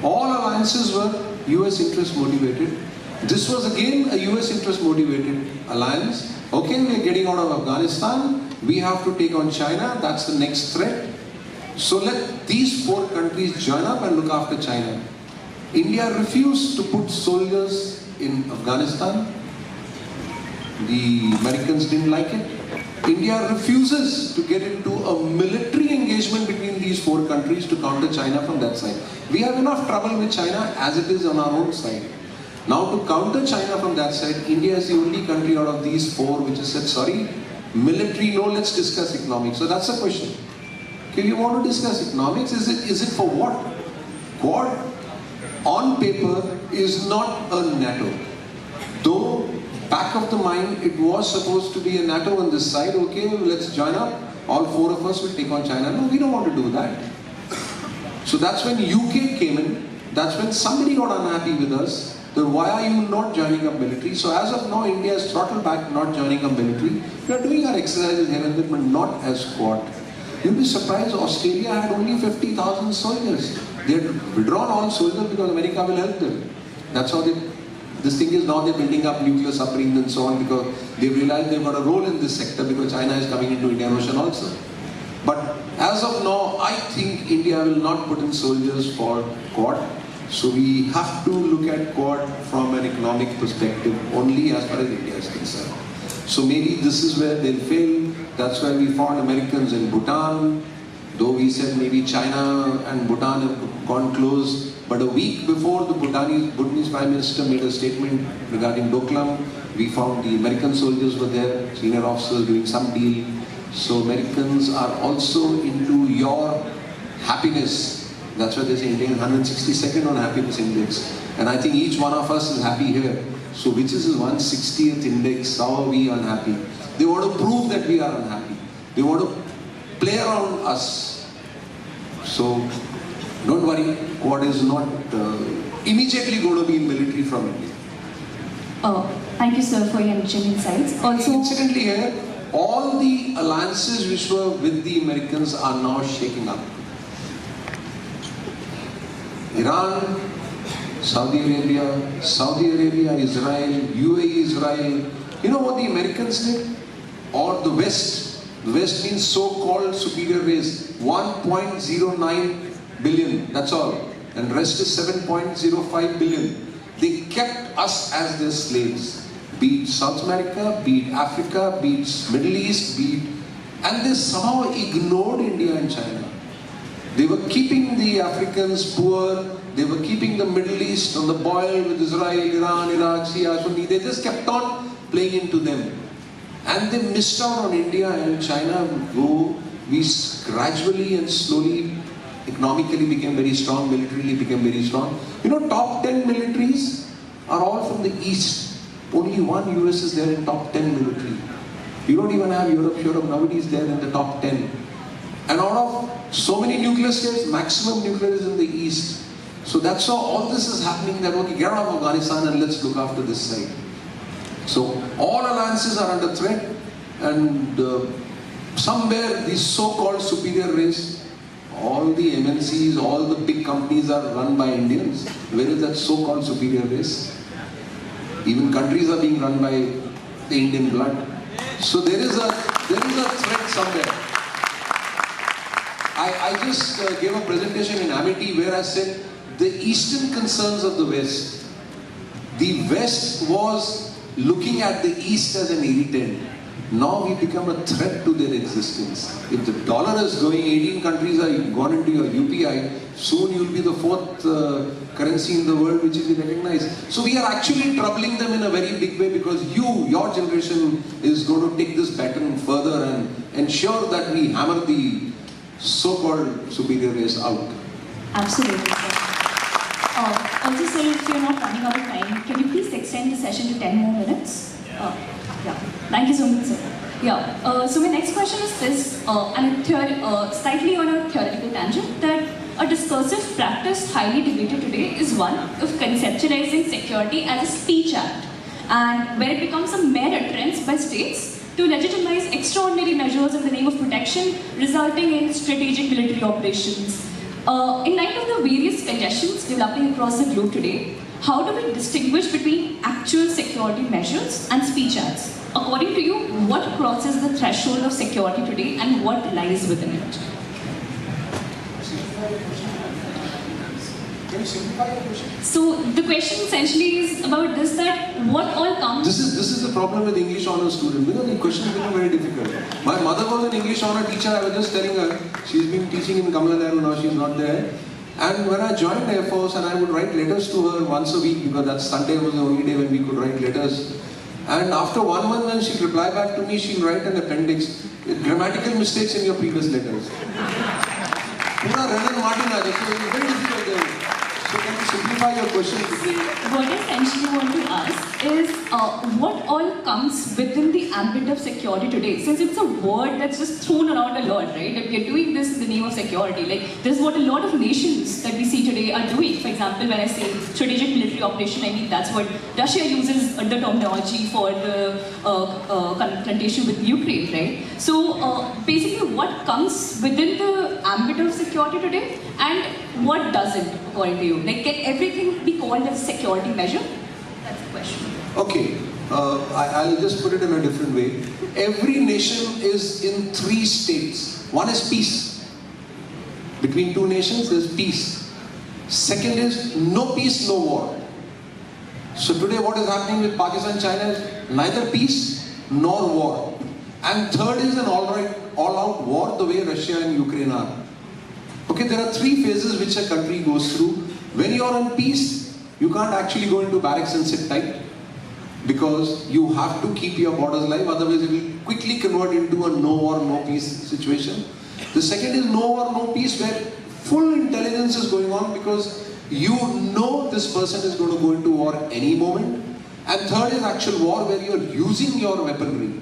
All alliances were US interest motivated. This was again a US interest motivated alliance. Okay, we are getting out of Afghanistan. We have to take on China. That's the next threat. So let these 4 countries join up and look after China. India refused to put soldiers in Afghanistan. The Americans didn't like it. India refuses to get into a military engagement between these 4 countries to counter China from that side. We have enough trouble with China as it is on our own side. Now to counter China from that side, India is the only country out of these 4 which has said, sorry, military, no, let's discuss economics. So that's the question. Okay, you want to discuss economics? Is it for what? Quad on paper is not a NATO. Though back of the mind, it was supposed to be a NATO on this side. Okay, let's join up. All 4 of us will take on China. No, we don't want to do that. So that's when UK came in. That's when somebody got unhappy with us. Then why are you not joining up military? So as of now, India is throttled back, not joining up military. We are doing our exercises here and there, but not as Quad. You'll be surprised, Australia had only 50,000 soldiers. They had withdrawn all soldiers because America will help them. That's how this thing is now they're building up nuclear submarines and so on because they realize they've got a role in this sector because China is coming into Indian Ocean also. But as of now, I think India will not put in soldiers for Quad. So we have to look at Quad from an economic perspective only as far as India is concerned. So maybe this is where they'll fail. That's why we found Americans in Bhutan. Though we said maybe China and Bhutan have gone close. But a week before the Bhutanese Prime Minister made a statement regarding Doklam, we found the American soldiers were there, senior officers doing some deal. So Americans are also into your happiness. That's why they say India is 162nd on happiness index. And I think each one of us is happy here. So which is his 160th index? How are we unhappy? They want to prove that we are unhappy. They want to play around us. So don't worry, Quad is not immediately going to be in military from India. Thank you, sir, for your insights. Also, incidentally here, all the alliances which were with the Americans are now shaking up. Iran, Saudi Arabia, Israel, UAE, Israel. You know what the Americans did? Or the West. The West means so-called superior race. 1.09 billion, that's all. And rest is 7.05 billion. They kept us as their slaves. Be it South America, be it Africa, be it Middle East, and they somehow ignored India and China. They were keeping the Africans poor. They were keeping the Middle East on the boil with Israel, Iran, Iraq, Shia, Sunni. They just kept on playing into them. And they missed out on India and China, though we gradually and slowly economically became very strong, militarily became very strong. You know, top 10 militaries are all from the East. Only one US is there in top 10 military. You don't even have Europe. Nobody is there in the top 10. And out of so many nuclear states, maximum nuclear is in the East. So that's how all this is happening, that okay, get out of Afghanistan and let's look after this side. So all alliances are under threat, and somewhere the so-called superior race, all the MNCs, all the big companies are run by Indians. Where is that so-called superior race? Even countries are being run by the Indian blood. So there is a threat somewhere. I just gave a presentation in Amity where I said the eastern concerns of the West. The West was looking at the East as an irritant. Now we become a threat to their existence. If the dollar is going, 18 countries are gone into your UPI, soon you'll be the 4th currency in the world which is recognized. So we are actually troubling them in a very big way because your generation is going to take this pattern further and ensure that we hammer the so-called superior race out. Absolutely, sir. Also, sir, if you're not running out of time, can you please extend the session to 10 more minutes? Yeah. Thank you so much, sir. Yeah. So my next question is this, and slightly on a theoretical tangent, that a discursive practice highly debated today is one of conceptualizing security as a speech act, and where it becomes a mere utterance by states to legitimize extraordinary measures in the name of protection, resulting in strategic military operations. In light of the various congestions developing across the globe today, how do we distinguish between actual security measures and speech acts? According to you, what crosses the threshold of security today and what lies within it? Can you simplify the question? So the question essentially is about this, that what all comes... This is the problem with English honor students, because the questions become very difficult. My mother was an English honor teacher. I was just telling her, she's been teaching in Kamala Nehru, now she's not there. And when I joined Air Force, and I would write letters to her once a week, because that Sunday was the only day when we could write letters. And after 1 month, when she'd reply back to me, she'd write an appendix with grammatical mistakes in your previous letters. Pura Renan Martin, so it was very difficult there. So can you simplify your question? What I essentially want to ask is what all comes within the ambit of security today? Since it's a word that's just thrown around a lot, right? That we are doing this in the name of security. Like, this is what a lot of nations that we see today are doing. For example, when I say strategic military operation, I mean that's what Russia uses the terminology for the confrontation with Ukraine, right? So basically, what comes within the ambit of security today and what doesn't, according to you? Like, can everything be called as a security measure? That's the question. Okay, I'll just put it in a different way. Every nation is in 3 states. One is peace. Between 2 nations, there's peace. Second is no peace, no war. So today what is happening with Pakistan, China is neither peace nor war. And third is an all-out war, the way Russia and Ukraine are. Okay, there are 3 phases which a country goes through. When you are in peace, you can't actually go into barracks and sit tight, because you have to keep your borders alive, otherwise it will quickly convert into a no war, no peace situation. The second is no war, no peace, where full intelligence is going on, because you know this person is going to go into war any moment. And third is actual war, where you are using your weaponry.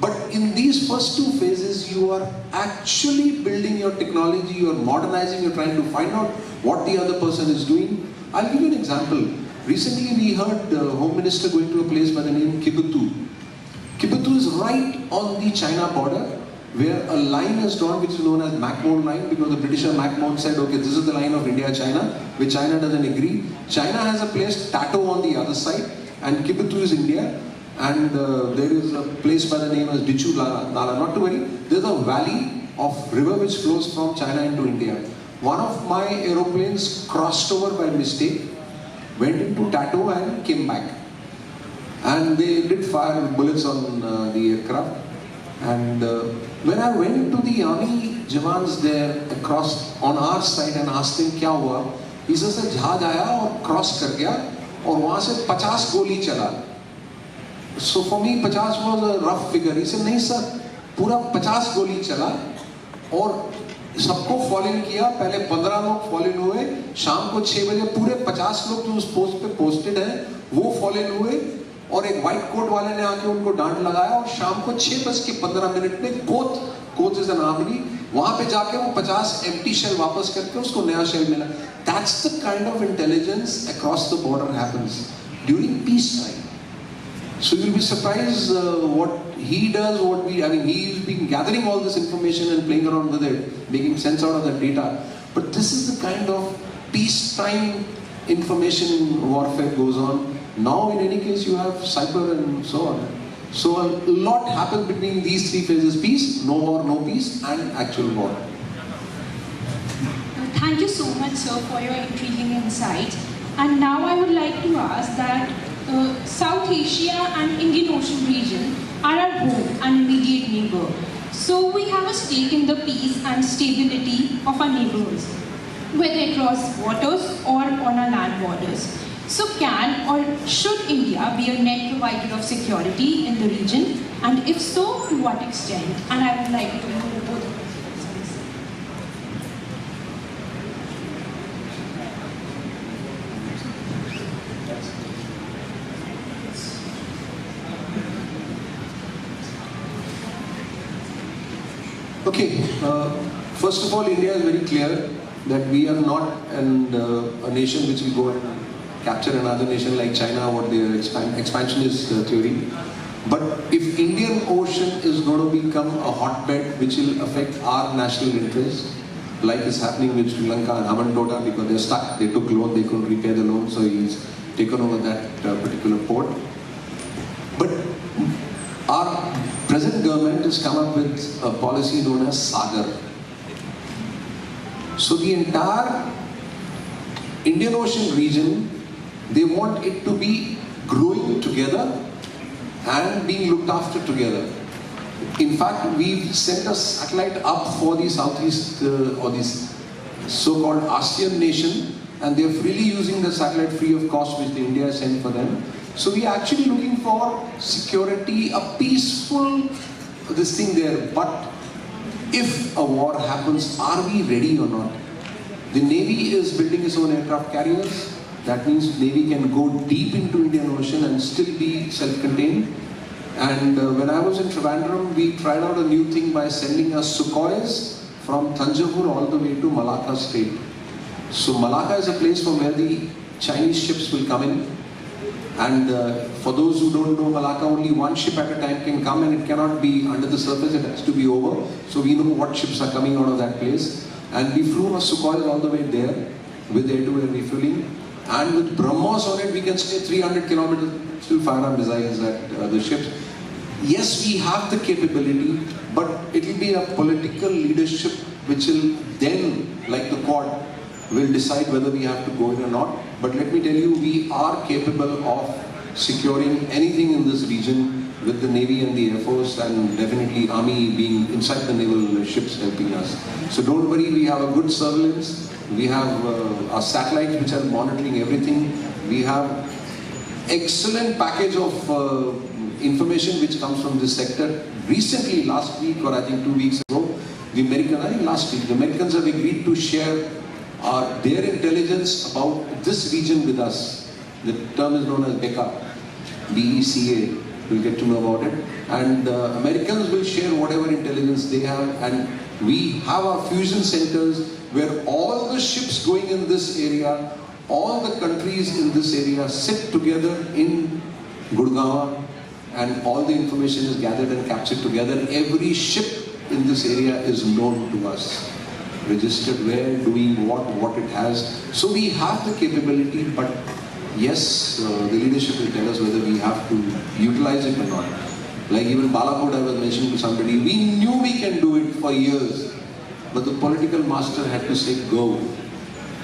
But in these first 2 phases, you are actually building your technology, you are modernizing, you are trying to find out what the other person is doing. I'll give you an example. Recently we heard the Home Minister going to a place by the name Kibutu. Kibutu is right on the China border, where a line is drawn which is known as McMahon line, because the Britisher McMahon said, okay, this is the line of India-China, which China doesn't agree. China has a place, Tato, on the other side, and Kibutu is India. And there is a place by the name as Dichu Nala. Not to worry, there's a valley of river which flows from China into India. One of my aeroplanes crossed over by mistake, went into Tato and came back. And they did fire bullets on the aircraft. And when I went to the army jawans there across on our side and asked him kya hua, he says that jahaj aaya aur cross kar gaya aur wahan se 50 goli chala. So for me 50 was a rough figure. He said nahi sir, pura 50 goli chala aur सबको fall in किया, पहले 15 लोग fall in हुए, शाम को 6 बजे पूरे 50 लोग जो उस पोस्ट पे पोस्टेड हैं वो फॉल इन हुए, और एक व्हाइट कोट वाले ने आके उनको डांट लगाया, और शाम को 6:15 में कोच इज एन आर्मी, वहां पे जाके वो 50 एम्प्टी शेल वापस करके उसको नया शेल मिला. That's the kind of intelligence across the border happens during peace time. So you'll be surprised what he does, he's been gathering all this information and playing around with it, making sense out of that data. But this is the kind of peacetime information warfare goes on. Now in any case you have cyber and so on. So a lot happens between these 3 phases: peace, no war, no peace, and actual war. Thank you so much, sir, for your intriguing insights. And now I would like to ask that South Asia and Indian Ocean region are our home and immediate neighbor. So we have a stake in the peace and stability of our neighborhoods, whether across waters or on our land borders. So can or should India be a net provider of security in the region? And if so, to what extent? And I would like to know both of you. Okay, first of all, India is very clear that we are not a nation which will go and capture another nation like China, what their expansionist theory. But if Indian Ocean is going to become a hotbed which will affect our national interests, like is happening with Sri Lanka and Hambantota, because they're stuck, they took loan, they couldn't repay the loan, so he's taken over that particular port. But our present government has come up with a policy known as Sagar. So the entire Indian Ocean region, they want it to be growing together and being looked after together. In fact, we've sent a satellite up for the Southeast or this so-called ASEAN nation, and they're freely using the satellite free of cost which the India has sent for them. So we are actually looking for security, a peaceful this thing there. But if a war happens, are we ready or not? The Navy is building its own aircraft carriers. That means Navy can go deep into Indian Ocean and still be self-contained. And when I was in Trivandrum, we tried out a new thing by sending us Sukhois from Thanjavur all the way to Malacca Strait. So Malacca is a place from where the Chinese ships will come in. And for those who don't know Malacca, only one ship at a time can come, and it cannot be under the surface, it has to be over. So we know what ships are coming out of that place. And we flew a Sukhois all the way there with air-to-air refueling. And with BrahMos on it, we can stay 300 kilometers, still fire our missiles at the ships. Yes, we have the capability, but it will be a political leadership which will then, like the Quad, will decide whether we have to go in or not. But let me tell you, we are capable of securing anything in this region with the Navy and the Air Force, and definitely Army being inside the naval ships helping us. So don't worry, we have a good surveillance. We have our satellites which are monitoring everything. We have excellent package of information which comes from this sector. Recently, last week or I think 2 weeks ago, the Americans have agreed to share their intelligence about this region with us. The term is known as BECA, B-E-C-A. We'll get to know about it. And Americans will share whatever intelligence they have, and we have our fusion centers where all the ships going in this area, all the countries in this area sit together in Gurgaon, and all the information is gathered and captured together. Every ship in this area is known to us, registered where, doing what it has. So we have the capability, but yes, the leadership will tell us whether we have to utilize it or not. Like even Balakot, I was mentioning to somebody, we knew we can do it for years, but the political master had to say go.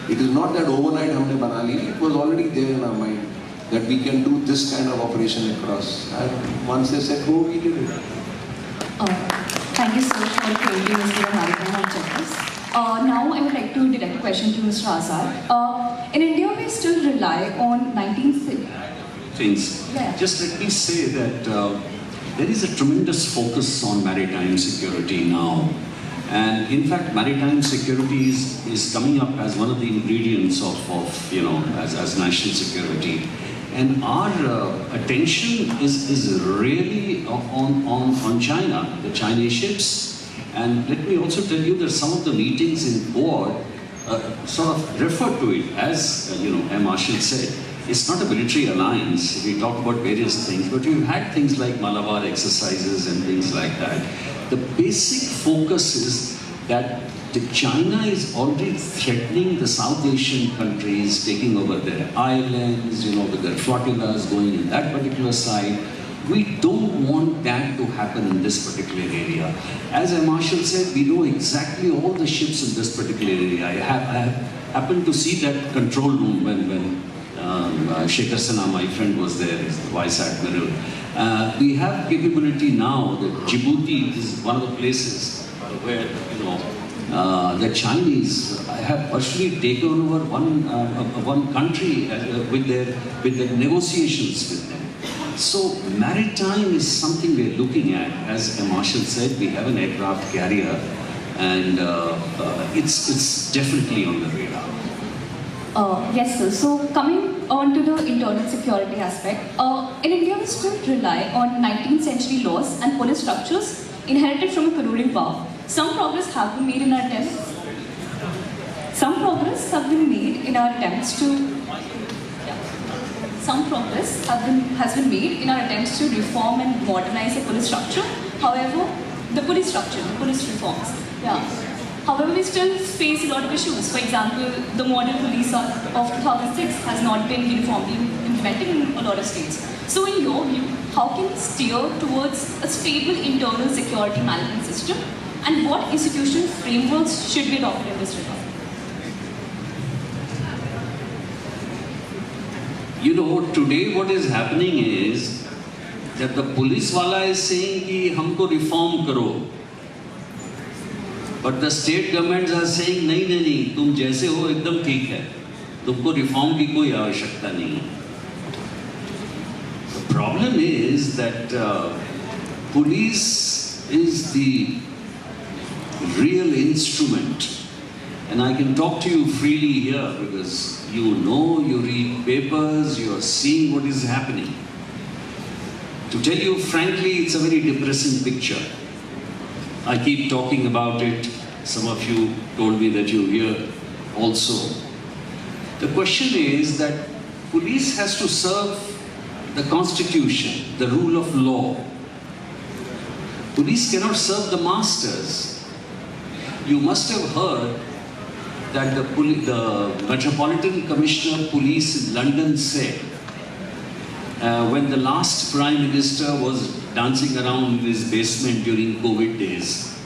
It is not that overnight humne bana li, it was already there in our mind that we can do this kind of operation across. And once they said go, we did it. Thank you so much for creating Mr. Maritime on Justice. Now I would like to direct a question to Mr. Azad. In India, we still rely on 19th things. Yeah. Just let me say that there is a tremendous focus on maritime security now. And in fact, maritime security is coming up as one of the ingredients of as national security. And our attention is really on China, the Chinese ships. And let me also tell you that some of the meetings in Quad sort of refer to it as, M. Marshall said, it's not a military alliance. We talk about various things, but we've had things like Malabar exercises and things like that. The basic focus is that China is already threatening the South Asian countries, taking over their islands, with their flotillas going in that particular side. We don't want that to happen in this particular area. As Marshall said, we know exactly all the ships in this particular area. I have happened to see that control room when Shekhar Sinha, my friend, was there as the Vice Admiral. We have capability now that Djibouti is one of the places where, the Chinese have actually taken over one country with their negotiations with them. So maritime is something we're looking at. As Marshall said, we have an aircraft carrier, and it's definitely on the radar. Yes, sir. So coming on to the internal security aspect, in India we still rely on 19th century laws and police structures inherited from a corroding power. Some progress have been made in our attempts. Some progress have been made in our attempts to. Some progress has been made in our attempts to reform and modernize the police structure. However, the police reforms. However, we still face a lot of issues. For example, the model police of 2006 has not been uniformly implemented in a lot of states. So in your view, how can we steer towards a stable internal security management system? And what institutional frameworks should be adopted in this regard? You know, today what is happening is that the police wala is saying ki humko reform karo. But the state governments are saying nahi, tum jaise ho ekdam theek hai. Tumko reform ki koi avashyakta nahi hai. The problem is that police is the real instrument. And I can talk to you freely here because you know, you read papers, you are seeing what is happening. To tell you frankly, it's a very depressing picture. I keep talking about it. Some of you told me that you hear also. The question is that police has to serve the constitution, the rule of law. Police cannot serve the masters. You must have heard that the Metropolitan Commissioner of Police in London said, when the last Prime Minister was dancing around in his basement during COVID days,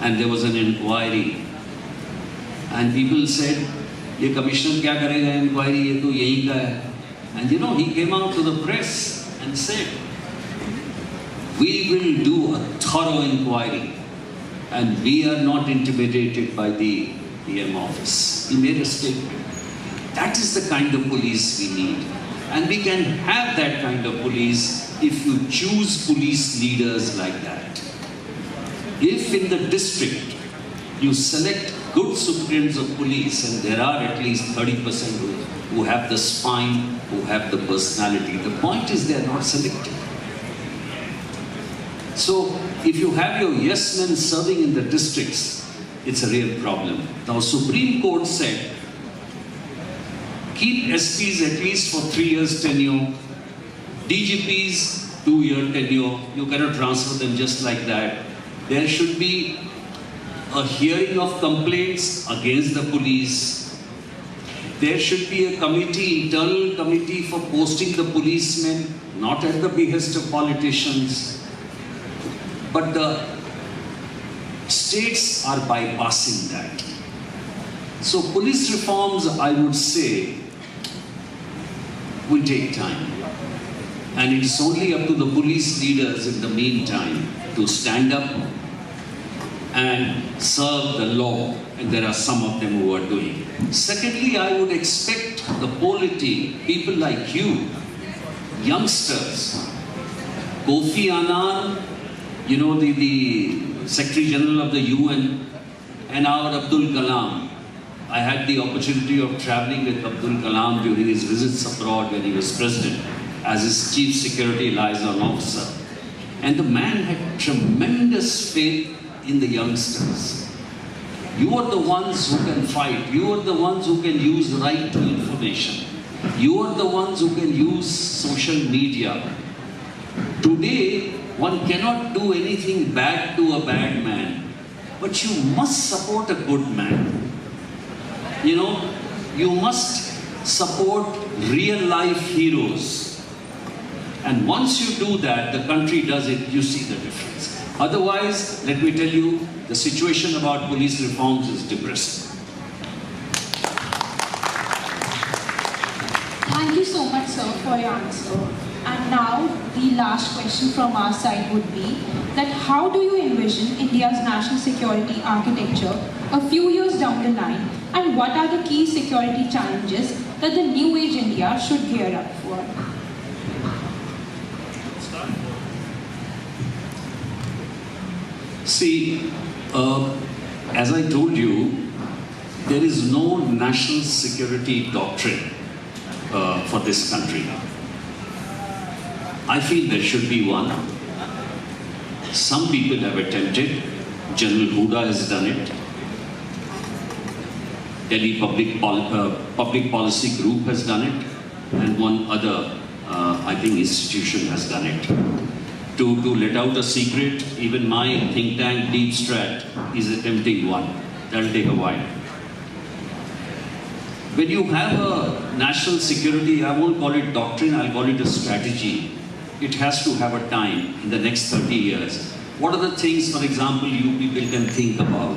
and there was an inquiry, and people said, "Ye Commissioner kya karega inquiry? Ye to yahi ka hai." And you know, he came out to the press and said, "We will do a thorough inquiry, and we are not intimidated by the PM office." He made a statement. That is the kind of police we need. And we can have that kind of police if you choose police leaders like that. If in the district you select good superintendents of police, and there are at least 30% who have the spine, who have the personality, the point is they are not selected. So if you have your yes men serving in the districts, it's a real problem. Now Supreme Court said, keep SPs at least for 3 years tenure, DGPs 2-year tenure, you cannot transfer them just like that. There should be a hearing of complaints against the police. There should be a committee, internal committee for posting the policemen, not at the behest of politicians. But the states are bypassing that. So police reforms, I would say, will take time. And it's only up to the police leaders in the meantime to stand up and serve the law, and there are some of them who are doing it. Secondly, I would expect the polity, people like you, youngsters, Kofi Annan, you know, the Secretary General of the UN, and our Abdul Kalam. I had the opportunity of traveling with Abdul Kalam during his visits abroad when he was president as his chief security liaison officer. And the man had tremendous faith in the youngsters. You are the ones who can fight. You are the ones who can use right to information. You are the ones who can use social media. Today, one cannot do anything bad to a bad man, but you must support a good man. You know, you must support real life heroes. And once you do that, the country does it, you see the difference. Otherwise, let me tell you, the situation about police reforms is depressing. Thank you so much, sir, for your answer. And now, the last question from our side would be that how do you envision India's national security architecture a few years down the line, and what are the key security challenges that the new age India should gear up for? See, as I told you, there is no national security doctrine for this country. I feel there should be one. Some people have attempted. General Huda has done it. Delhi Public Policy Group has done it. And one other, I think, institution has done it. To let out a secret, even my think tank, Deep Strat, is attempting one. That'll take a while. When you have a national security, I won't call it doctrine, I'll call it a strategy. It has to have a time in the next 30 years. What are the things, for example, you people can think about?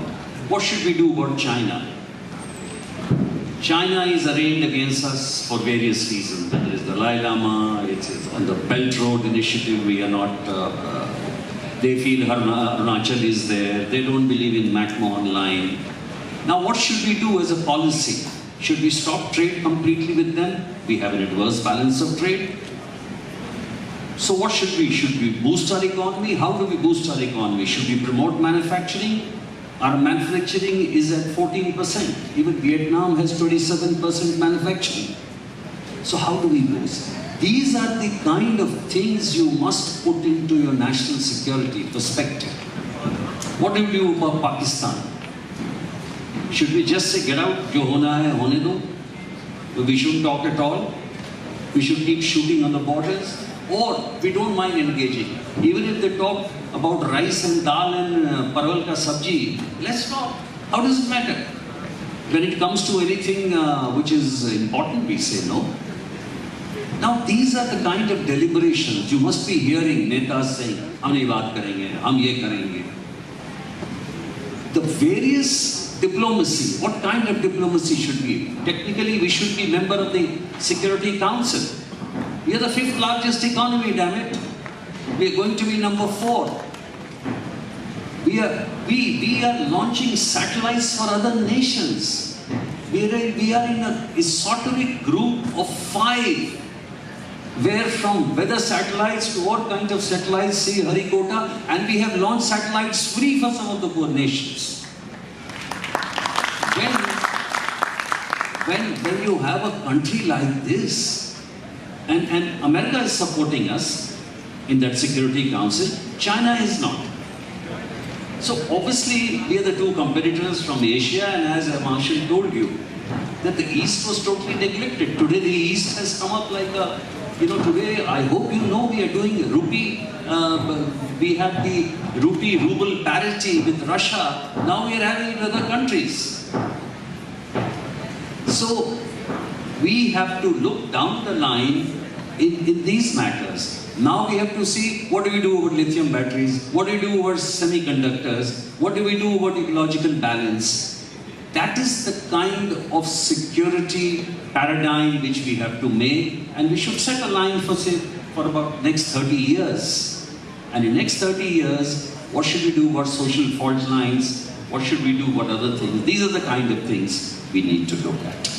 What should we do about China? China is arraigned against us for various reasons. That is the Dalai Lama, it's on the Belt Road Initiative, we are not, they feel Arunachal is there, they don't believe in MACMA line. Now what should we do as a policy? Should we stop trade completely with them? We have an adverse balance of trade. So what should we? Should we boost our economy? How do we boost our economy? Should we promote manufacturing? Our manufacturing is at 14%. Even Vietnam has 27% manufacturing. So how do we boost? These are the kind of things you must put into your national security perspective. What do we do about Pakistan? Should we just say, get out, jo hona hai, hone do? We shouldn't talk at all. We should keep shooting on the borders. Or we don't mind engaging. Even if they talk about rice and dal and parwal ka sabji, let's talk. How does it matter? When it comes to anything which is important, we say no. Now these are the kind of deliberations you must be hearing netas saying, hum ye baat karenge, hum ye karenge. The various diplomacy, what kind of diplomacy should we? Technically, we should be member of the Security Council. We are the 5th largest economy, damn it. We are going to be number 4. We are launching satellites for other nations. We are in a esoteric group of 5, where from weather satellites to all kinds of satellites, see Harikota, and we have launched satellites free for some of the poor nations. When you have a country like this, and America is supporting us in that Security Council, China is not. So obviously we are the two competitors from Asia, and as Marshall told you, that the East was totally neglected. Today the East has come up like a, today I hope you know we are doing rupee, we have the rupee-ruble parity with Russia, now we are having it with other countries. So we have to look down the line in these matters. Now we have to see what do we do about lithium batteries, what do we do about semiconductors, what do we do about ecological balance. That is the kind of security paradigm which we have to make, and we should set a line for about next 30 years. And in next 30 years, what should we do about social fault lines, what should we do about other things. These are the kind of things we need to look at.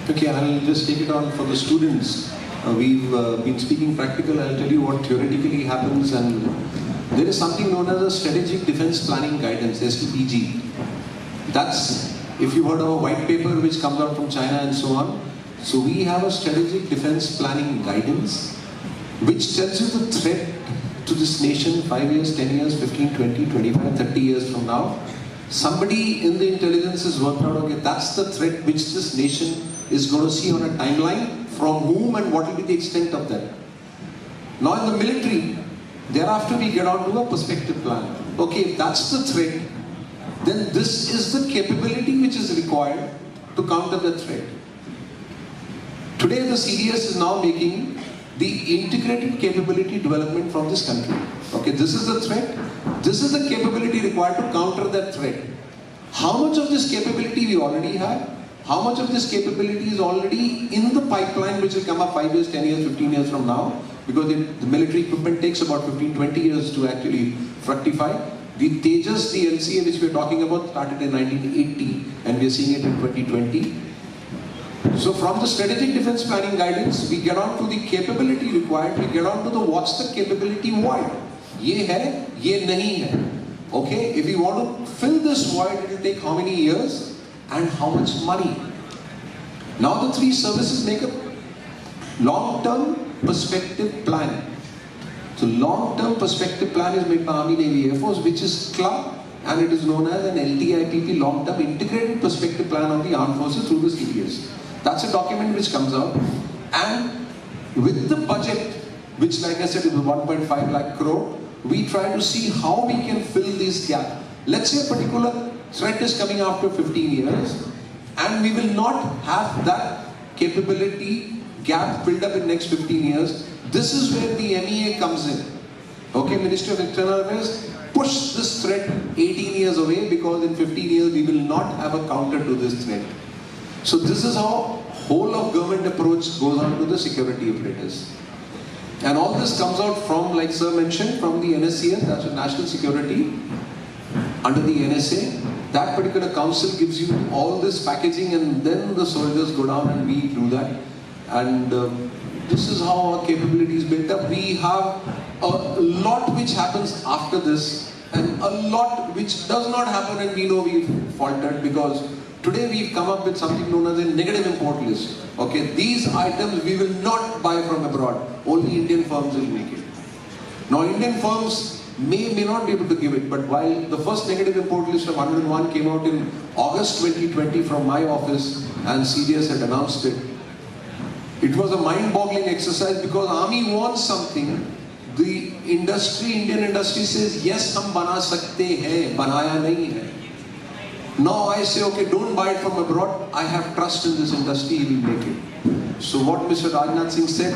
Okay, I'll just take it on for the students. We've been speaking practical. I'll tell you what theoretically happens, and there is something known as a Strategic Defense Planning Guidance, STPG. That's, if you've heard of a white paper which comes out from China and so on. So we have a Strategic Defense Planning Guidance which tells you the threat to this nation 5 years, 10 years, 15, 20, 25, 30 years from now. Somebody in the intelligence has worked out, okay, that's the threat which this nation is going to see on a timeline, from whom and what will be the extent of that. Now in the military, thereafter we get on to a perspective plan. Okay, if that's the threat, then this is the capability which is required to counter the threat. Today the CDS is now making the integrated capability development from this country. Okay, this is the threat, this is the capability required to counter that threat. How much of this capability we already have? How much of this capability is already in the pipeline which will come up 5 years, 10 years, 15 years from now? Because the military equipment takes about 15, 20 years to actually fructify. The Tejas, the LCA which we are talking about, started in 1980 and we are seeing it in 2020. So from the Strategic Defense Planning Guidance, we get on to the capability required, we get on to the what's the capability void. Ye hai, ye nahi hai. Okay, if we want to fill this void, it will take how many years? And how much money? Now the three services make a long-term perspective plan. So long-term perspective plan is made by Army, Navy, Air Force, which is club, and it is known as an LTIPP, Long-Term Integrated Perspective Plan of the Armed Forces through the CDS. That's a document which comes out, and with the budget, which like I said is 1.5 lakh crore, we try to see how we can fill this gap. Let's say a particular threat is coming after 15 years, and we will not have that capability gap built up in next 15 years. This is where the MEA comes in. Okay, Ministry of External Affairs, push this threat 18 years away, because in 15 years we will not have a counter to this threat. So this is how whole of government approach goes on to the security apparatus. And all this comes out from, like sir mentioned, from the NSCS, that's National Security, under the NSA. That particular council gives you all this packaging, and then the soldiers go down and we do that. And this is how our capability is built up. We have a lot which happens after this, and a lot which does not happen, and we know we've faltered, because today we've come up with something known as a negative import list. Okay, these items we will not buy from abroad, only Indian firms will make it. Now Indian firms may not be able to give it, but while the first negative import list of 101 came out in August 2020 from my office, and CDS had announced it, it was a mind-boggling exercise, because Army wants something. The industry, Indian industry says, yes, hum bana sakte hain, banaya nahi hai. Now I say, okay, don't buy it from abroad. I have trust in this industry, he will make it. So what Mr. Rajnath Singh said,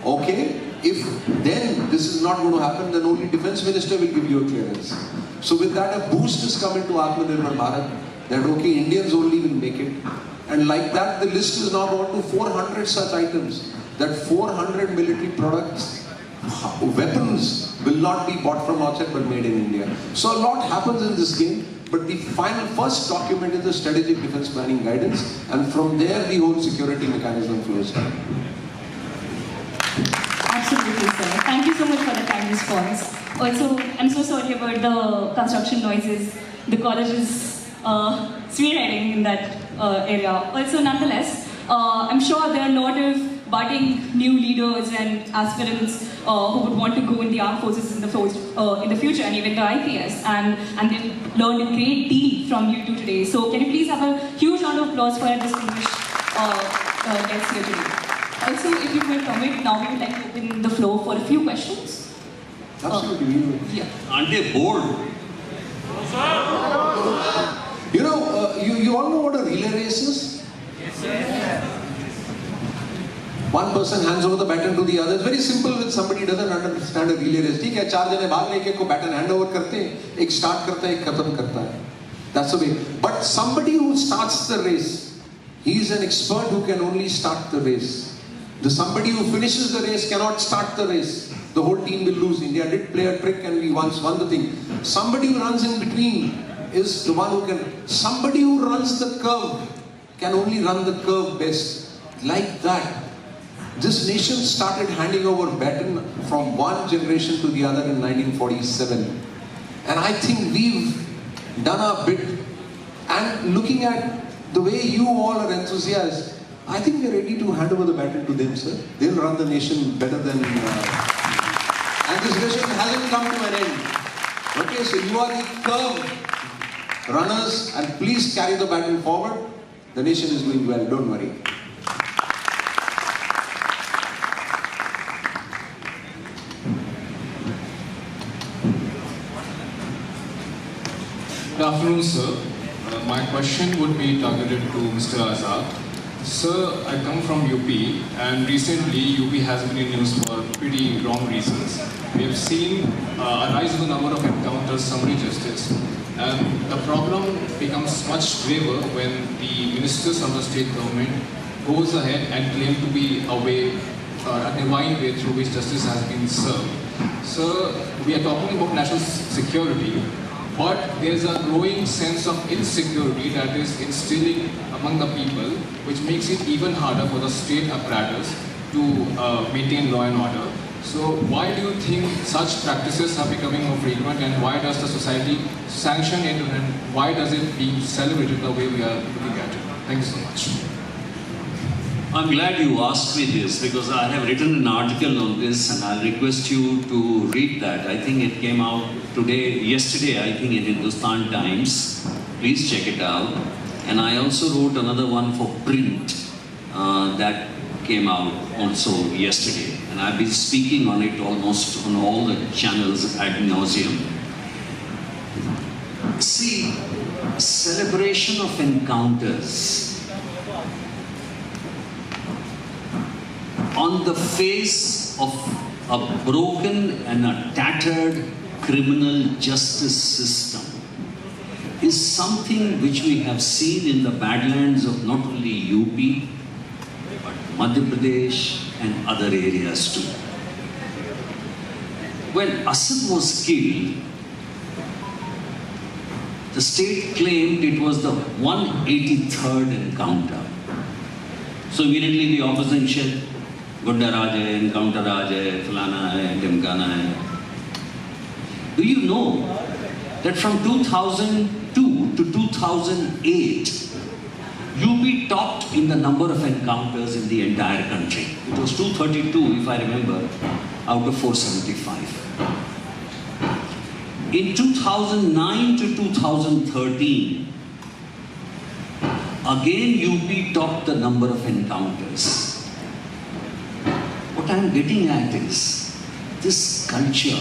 okay, if then this is not going to happen, then only Defence Minister will give you a clearance. So with that, a boost has come into Atmanirbhar Bharat, that okay, Indians only will make it. And like that, the list is now gone to 400 such items, that 400 military products, weapons will not be bought from outside but made in India. So a lot happens in this game, but the final first document is the Strategic Defence Planning Guidance, and from there the whole security mechanism flows down. Absolutely, sir. Thank you so much for the kind response. Also, I'm so sorry about the construction noises. The college is spearheading in that area. Also, nonetheless, I'm sure there are a lot of budding new leaders and aspirants who would want to go in the armed forces in the future, and even the IPS, and they've learned a great deal from you two today. So can you please have a huge round of applause for our distinguished guests here today. Also, if you will permit, now we would like to open the floor for a few questions. Absolutely. Yeah. Aren't they bored? You know, you all know what a relay race is? Yes. One person hands over the baton to the other. It's very simple when somebody doesn't understand a relay race. ठीक है, चार जने भाग रहे हैं, एक को baton hand over करते हैं, एक start करता है, एक खत्म करता है. That's the way. But somebody who starts the race, he is an expert who can only start the race. The somebody who finishes the race cannot start the race. The whole team will lose. India did play a trick and we once won the thing. Somebody who runs in between is the one who can. Somebody who runs the curve can only run the curve best. Like that. This nation started handing over baton from one generation to the other in 1947. And I think we've done our bit. And looking at the way you all are enthusiasts, I think we're ready to hand over the baton to them, sir. They'll run the nation better than... and this nation hasn't come to an end. Okay, so you are the curve runners, and please carry the baton forward. The nation is doing well, don't worry. Good afternoon, sir. My question would be targeted to Mr. Azad. Sir, I come from UP, and recently UP has been in news for pretty wrong reasons. We have seen a rise in the number of encounters, summary justice, and the problem becomes much graver when the ministers of the state government goes ahead and claim to be a way, a divine way through which justice has been served. Sir, we are talking about national security, but there's a growing sense of insecurity that is instilling among the people, which makes it even harder for the state apparatus to maintain law and order. So why do you think such practices are becoming more frequent, and why does the society sanction it, and why does it being celebrated the way we are looking at it? Thank you so much. I'm glad you asked me this, because I have written an article on this and I'll request you to read that. I think it came out yesterday, I think in Hindustan Times. Please check it out. And I also wrote another one for print that came out also yesterday. And I've been speaking on it almost on all the channels ad nauseum. See, celebration of encounters on the face of a broken and a tattered criminal justice system is something which we have seen in the badlands of not only UP, but Madhya Pradesh and other areas too. When Asad was killed, the state claimed it was the 183rd encounter. So immediately the opposition said, Gunda Raj hai, encounter Raj hai, Fulana hai, Dimkana hai. Do you know that from 2002 to 2008, UP topped in the number of encounters in the entire country. It was 232, if I remember, out of 475. In 2009 to 2013, again UP topped the number of encounters. What I am getting at is, this culture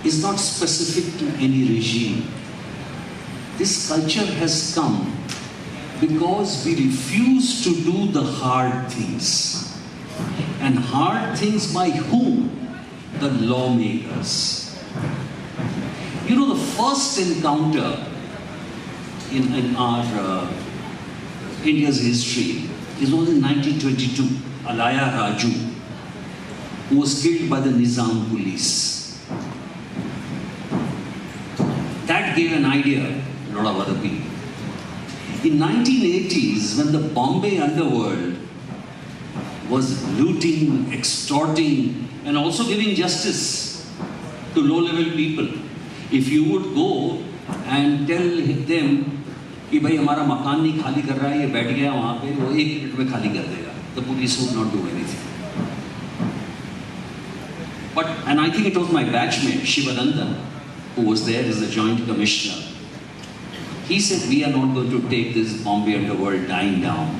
is not specific to any regime. This culture has come because we refuse to do the hard things. And hard things by whom? The lawmakers. You know, the first encounter in our India's history was in 1922. Alaya Raju, who was killed by the Nizam police. That gave an idea to a lot of other people. In 1980s, when the Bombay underworld was looting, extorting, and also giving justice to low-level people, if you would go and tell them कि भाई हमारा मकान नहीं खाली कर रहा है, ये बैठ गया वहाँ पे, वो 1 मिनट में खाली कर देगा. The police would not do anything. But, and I think it was my batchmate, Shivanandan, who was there as the Joint Commissioner. He said, we are not going to take this Bombay underworld dying down.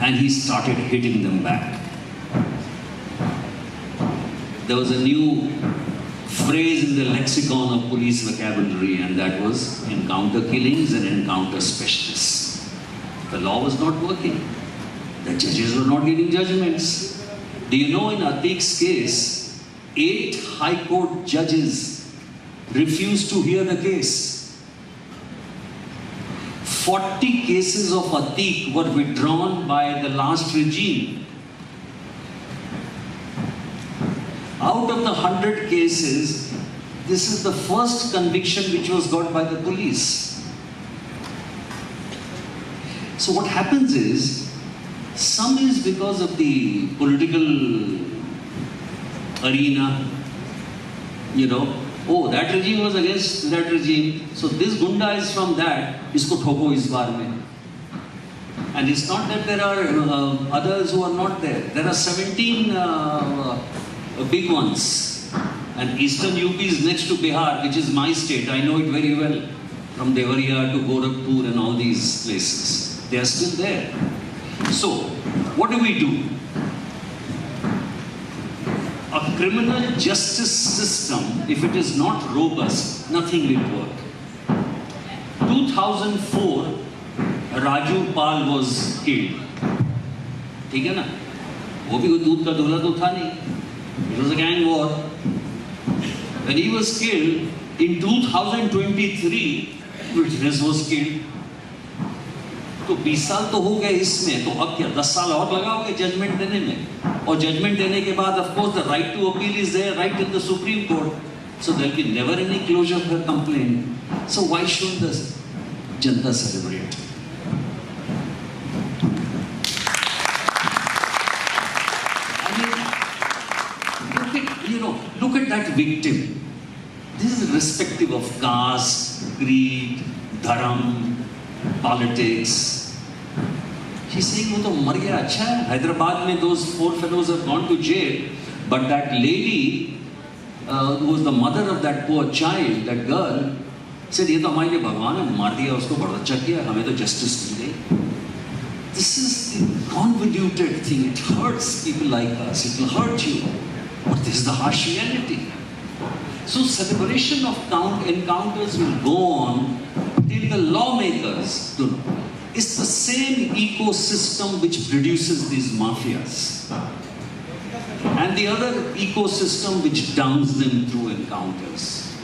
And he started hitting them back. There was a new phrase in the lexicon of police vocabulary, and that was encounter killings and encounter specialists. The law was not working. The judges were not giving judgments. Do you know in Atiq's case, 8 High Court judges refused to hear the case. 40 cases of Atiq were withdrawn by the last regime. Out of the 100 cases, this is the first conviction which was got by the police. So what happens is, some is because of the political arena, you know, oh, that regime was against that regime, so this gunda is from that, isko thoko is baar mein. And it's not that there are others who are not there. There are 17 big ones. And Eastern UP is next to Bihar, which is my state. I know it very well. From Devariya to Gorakhpur and all these places. They are still there. So, what do we do? A criminal justice system, if it is not robust, nothing will work. 2004, Raju Pal was killed. ठीक है ना? वो भी कोई दूध का धोला तो था नहीं. It was a gang war. When he was killed, in 2023, witness was killed. तो 20 साल तो हो गए इसमें, तो अब क्या 10 साल और लगाओगे जजमेंट देने में? और जजमेंट देने के बाद, of course, the right to appeal is there, right in the Supreme Court. So there will be never any closure of her complaint. So why shouldn't the Janata celebrate? Look at that victim. This is irrespective of caste, creed, dharam, politics. She's saying, वो तो मर गया, अच्छा है. Hyderabad में those 4 fellows have gone to jail. But that lady, who was the mother of that poor child, that girl, said, "ये तो हमारे लिए भगवान है, मार दिया उसको, बहुत अच्छा किया, हमें तो justice मिल गई." This is the convoluted thing. It hurts people like us. It will hurt you. But this is the harsh reality. So celebration of encounters will go on till the lawmakers do not. It's the same ecosystem which produces these mafias. And the other ecosystem which downs them through encounters.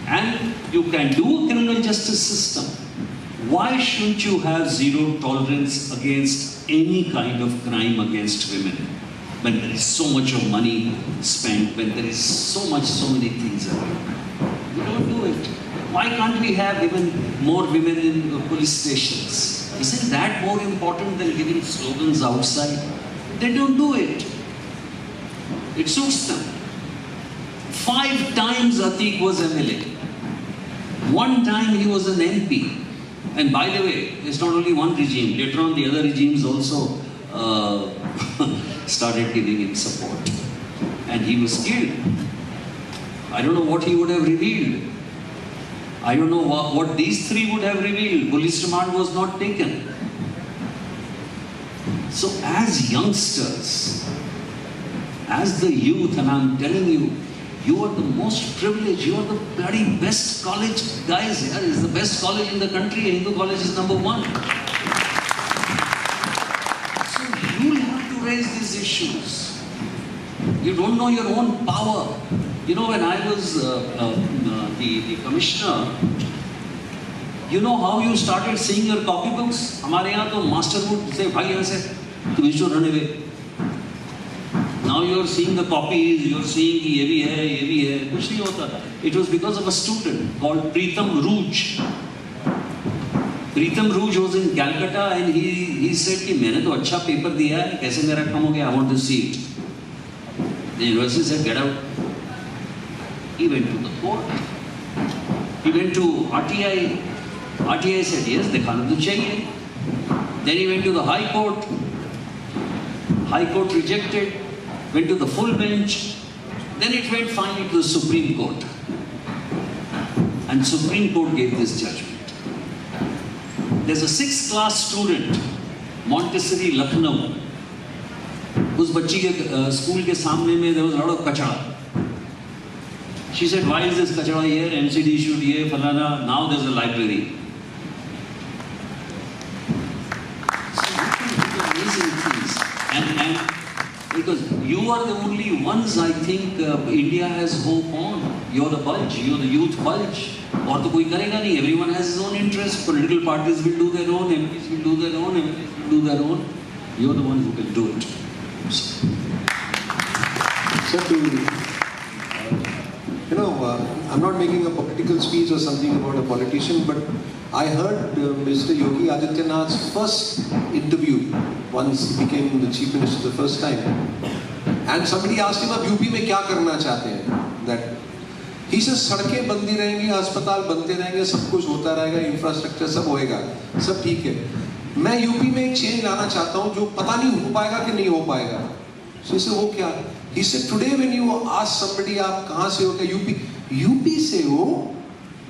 And you can do a criminal justice system. Why shouldn't you have zero tolerance against any kind of crime against women? When there is so much of money spent, when there is so many things around. You don't do it. Why can't we have even more women in police stations? Isn't that more important than giving slogans outside? They don't do it. It suits them. 5 times Atiq was MLA. 1 time he was an MP. And by the way, it's not only one regime. Later on, the other regimes also started giving him support. And he was killed. I don't know what he would have revealed. I don't know what these 3 would have revealed. Police remand was not taken. So as youngsters, as the youth, and I'm telling you, you are the most privileged, you are the bloody best college guys here. It's the best college in the country. Hindu college is number 1. So you'll have to raise these issues. You don't know your own power. You know, when I was the commissioner, you know how you started seeing your copybooks? हमारे यहाँ तो master would say, भाई यहाँ से, you should run away. Now you are seeing the copies, you are seeing कि ये भी है, कुछ नहीं होता था. It was because of a student called Pritam Rouge. Pritam Rouge was in Calcutta and he said कि मैंने तो अच्छा पेपर दिया है, कैसे मेरा कम हो गया? I want to see it. The university said, get out. He went to the court. He went to RTI. RTI said, yes, दिखाना तो चाहिए. Then he went to the High Court. High Court rejected. Went to the full bench. Then it went finally to the Supreme Court. And Supreme Court gave this judgment. There's a 6th class student, Montessori, Lucknow. उस बच्ची के school के सामने में there was a lot of कचरा. She said, why is this kachara here? NCD issued ye, falana. Now there's a library. So you can do amazing things. And because you are the only ones I think India has hope on. You're the bulge. You're the youth bulge. और तो कोई करेगा नहीं. Everyone has his own interest. Political parties will do their own. MPs will do their own. MPs will do their own. You're the one who can do it. I'm not making a political speech or something about a politician, but I heard Mr. Yogi Adityanath's first interview once he became the chief minister the first time, and somebody asked him, "Ab UP में क्या करना चाहते हैं?" That he says, "सड़कें बनती रहेंगी, अस्पताल बनते रहेंगे, सब कुछ होता रहेगा, इंफ्रास्ट्रक्चर सब होएगा, सब ठीक है। मैं यूपी में एक चेंज लाना चाहता हूँ जो पता नहीं हो पाएगा कि नहीं हो पाएगा." So he said, "वो क्या?" He said, "Today when you ask somebody, आप कहाँ से हो?" क्या यूपी से हो?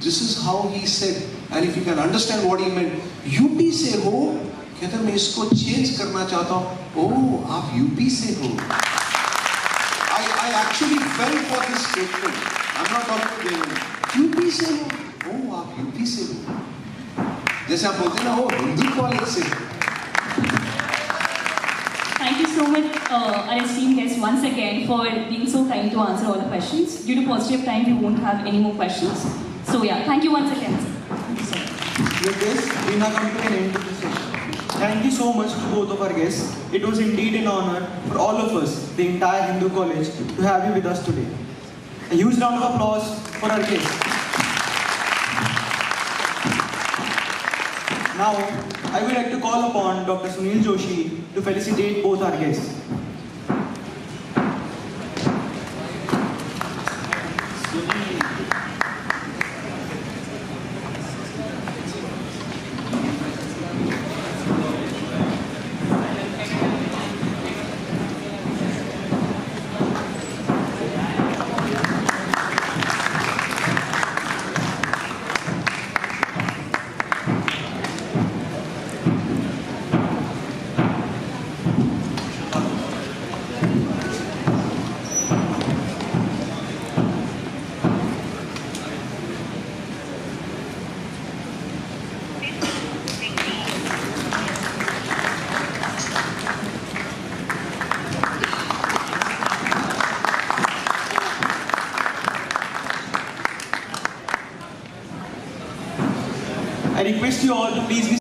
This is how he said, and if you can understand what he meant, UP से हो, कहता मैं इसको चेंज करना चाहता हूँ. Oh, आप यूपी से हो? I actually fell for this statement. I'm not talking to him. UP से हो? Oh, आप यूपी से हो? जैसे आप बोलते हैं ना, वो हिंदू कॉलेज से. Thank you so much, our esteemed guests, once again for being so kind to answer all the questions. Due to paucity of time, we won't have any more questions. So yeah, thank you once again. Thank you so much. With this, we now come to an end to the session. Thank you so much to both of our guests. It was indeed an honor for all of us, the entire Hindu College, to have you with us today. A huge round of applause for our guests. Now, I would like to call upon Dr. Sunil Joshi to felicitate both our guests. I request you all to please be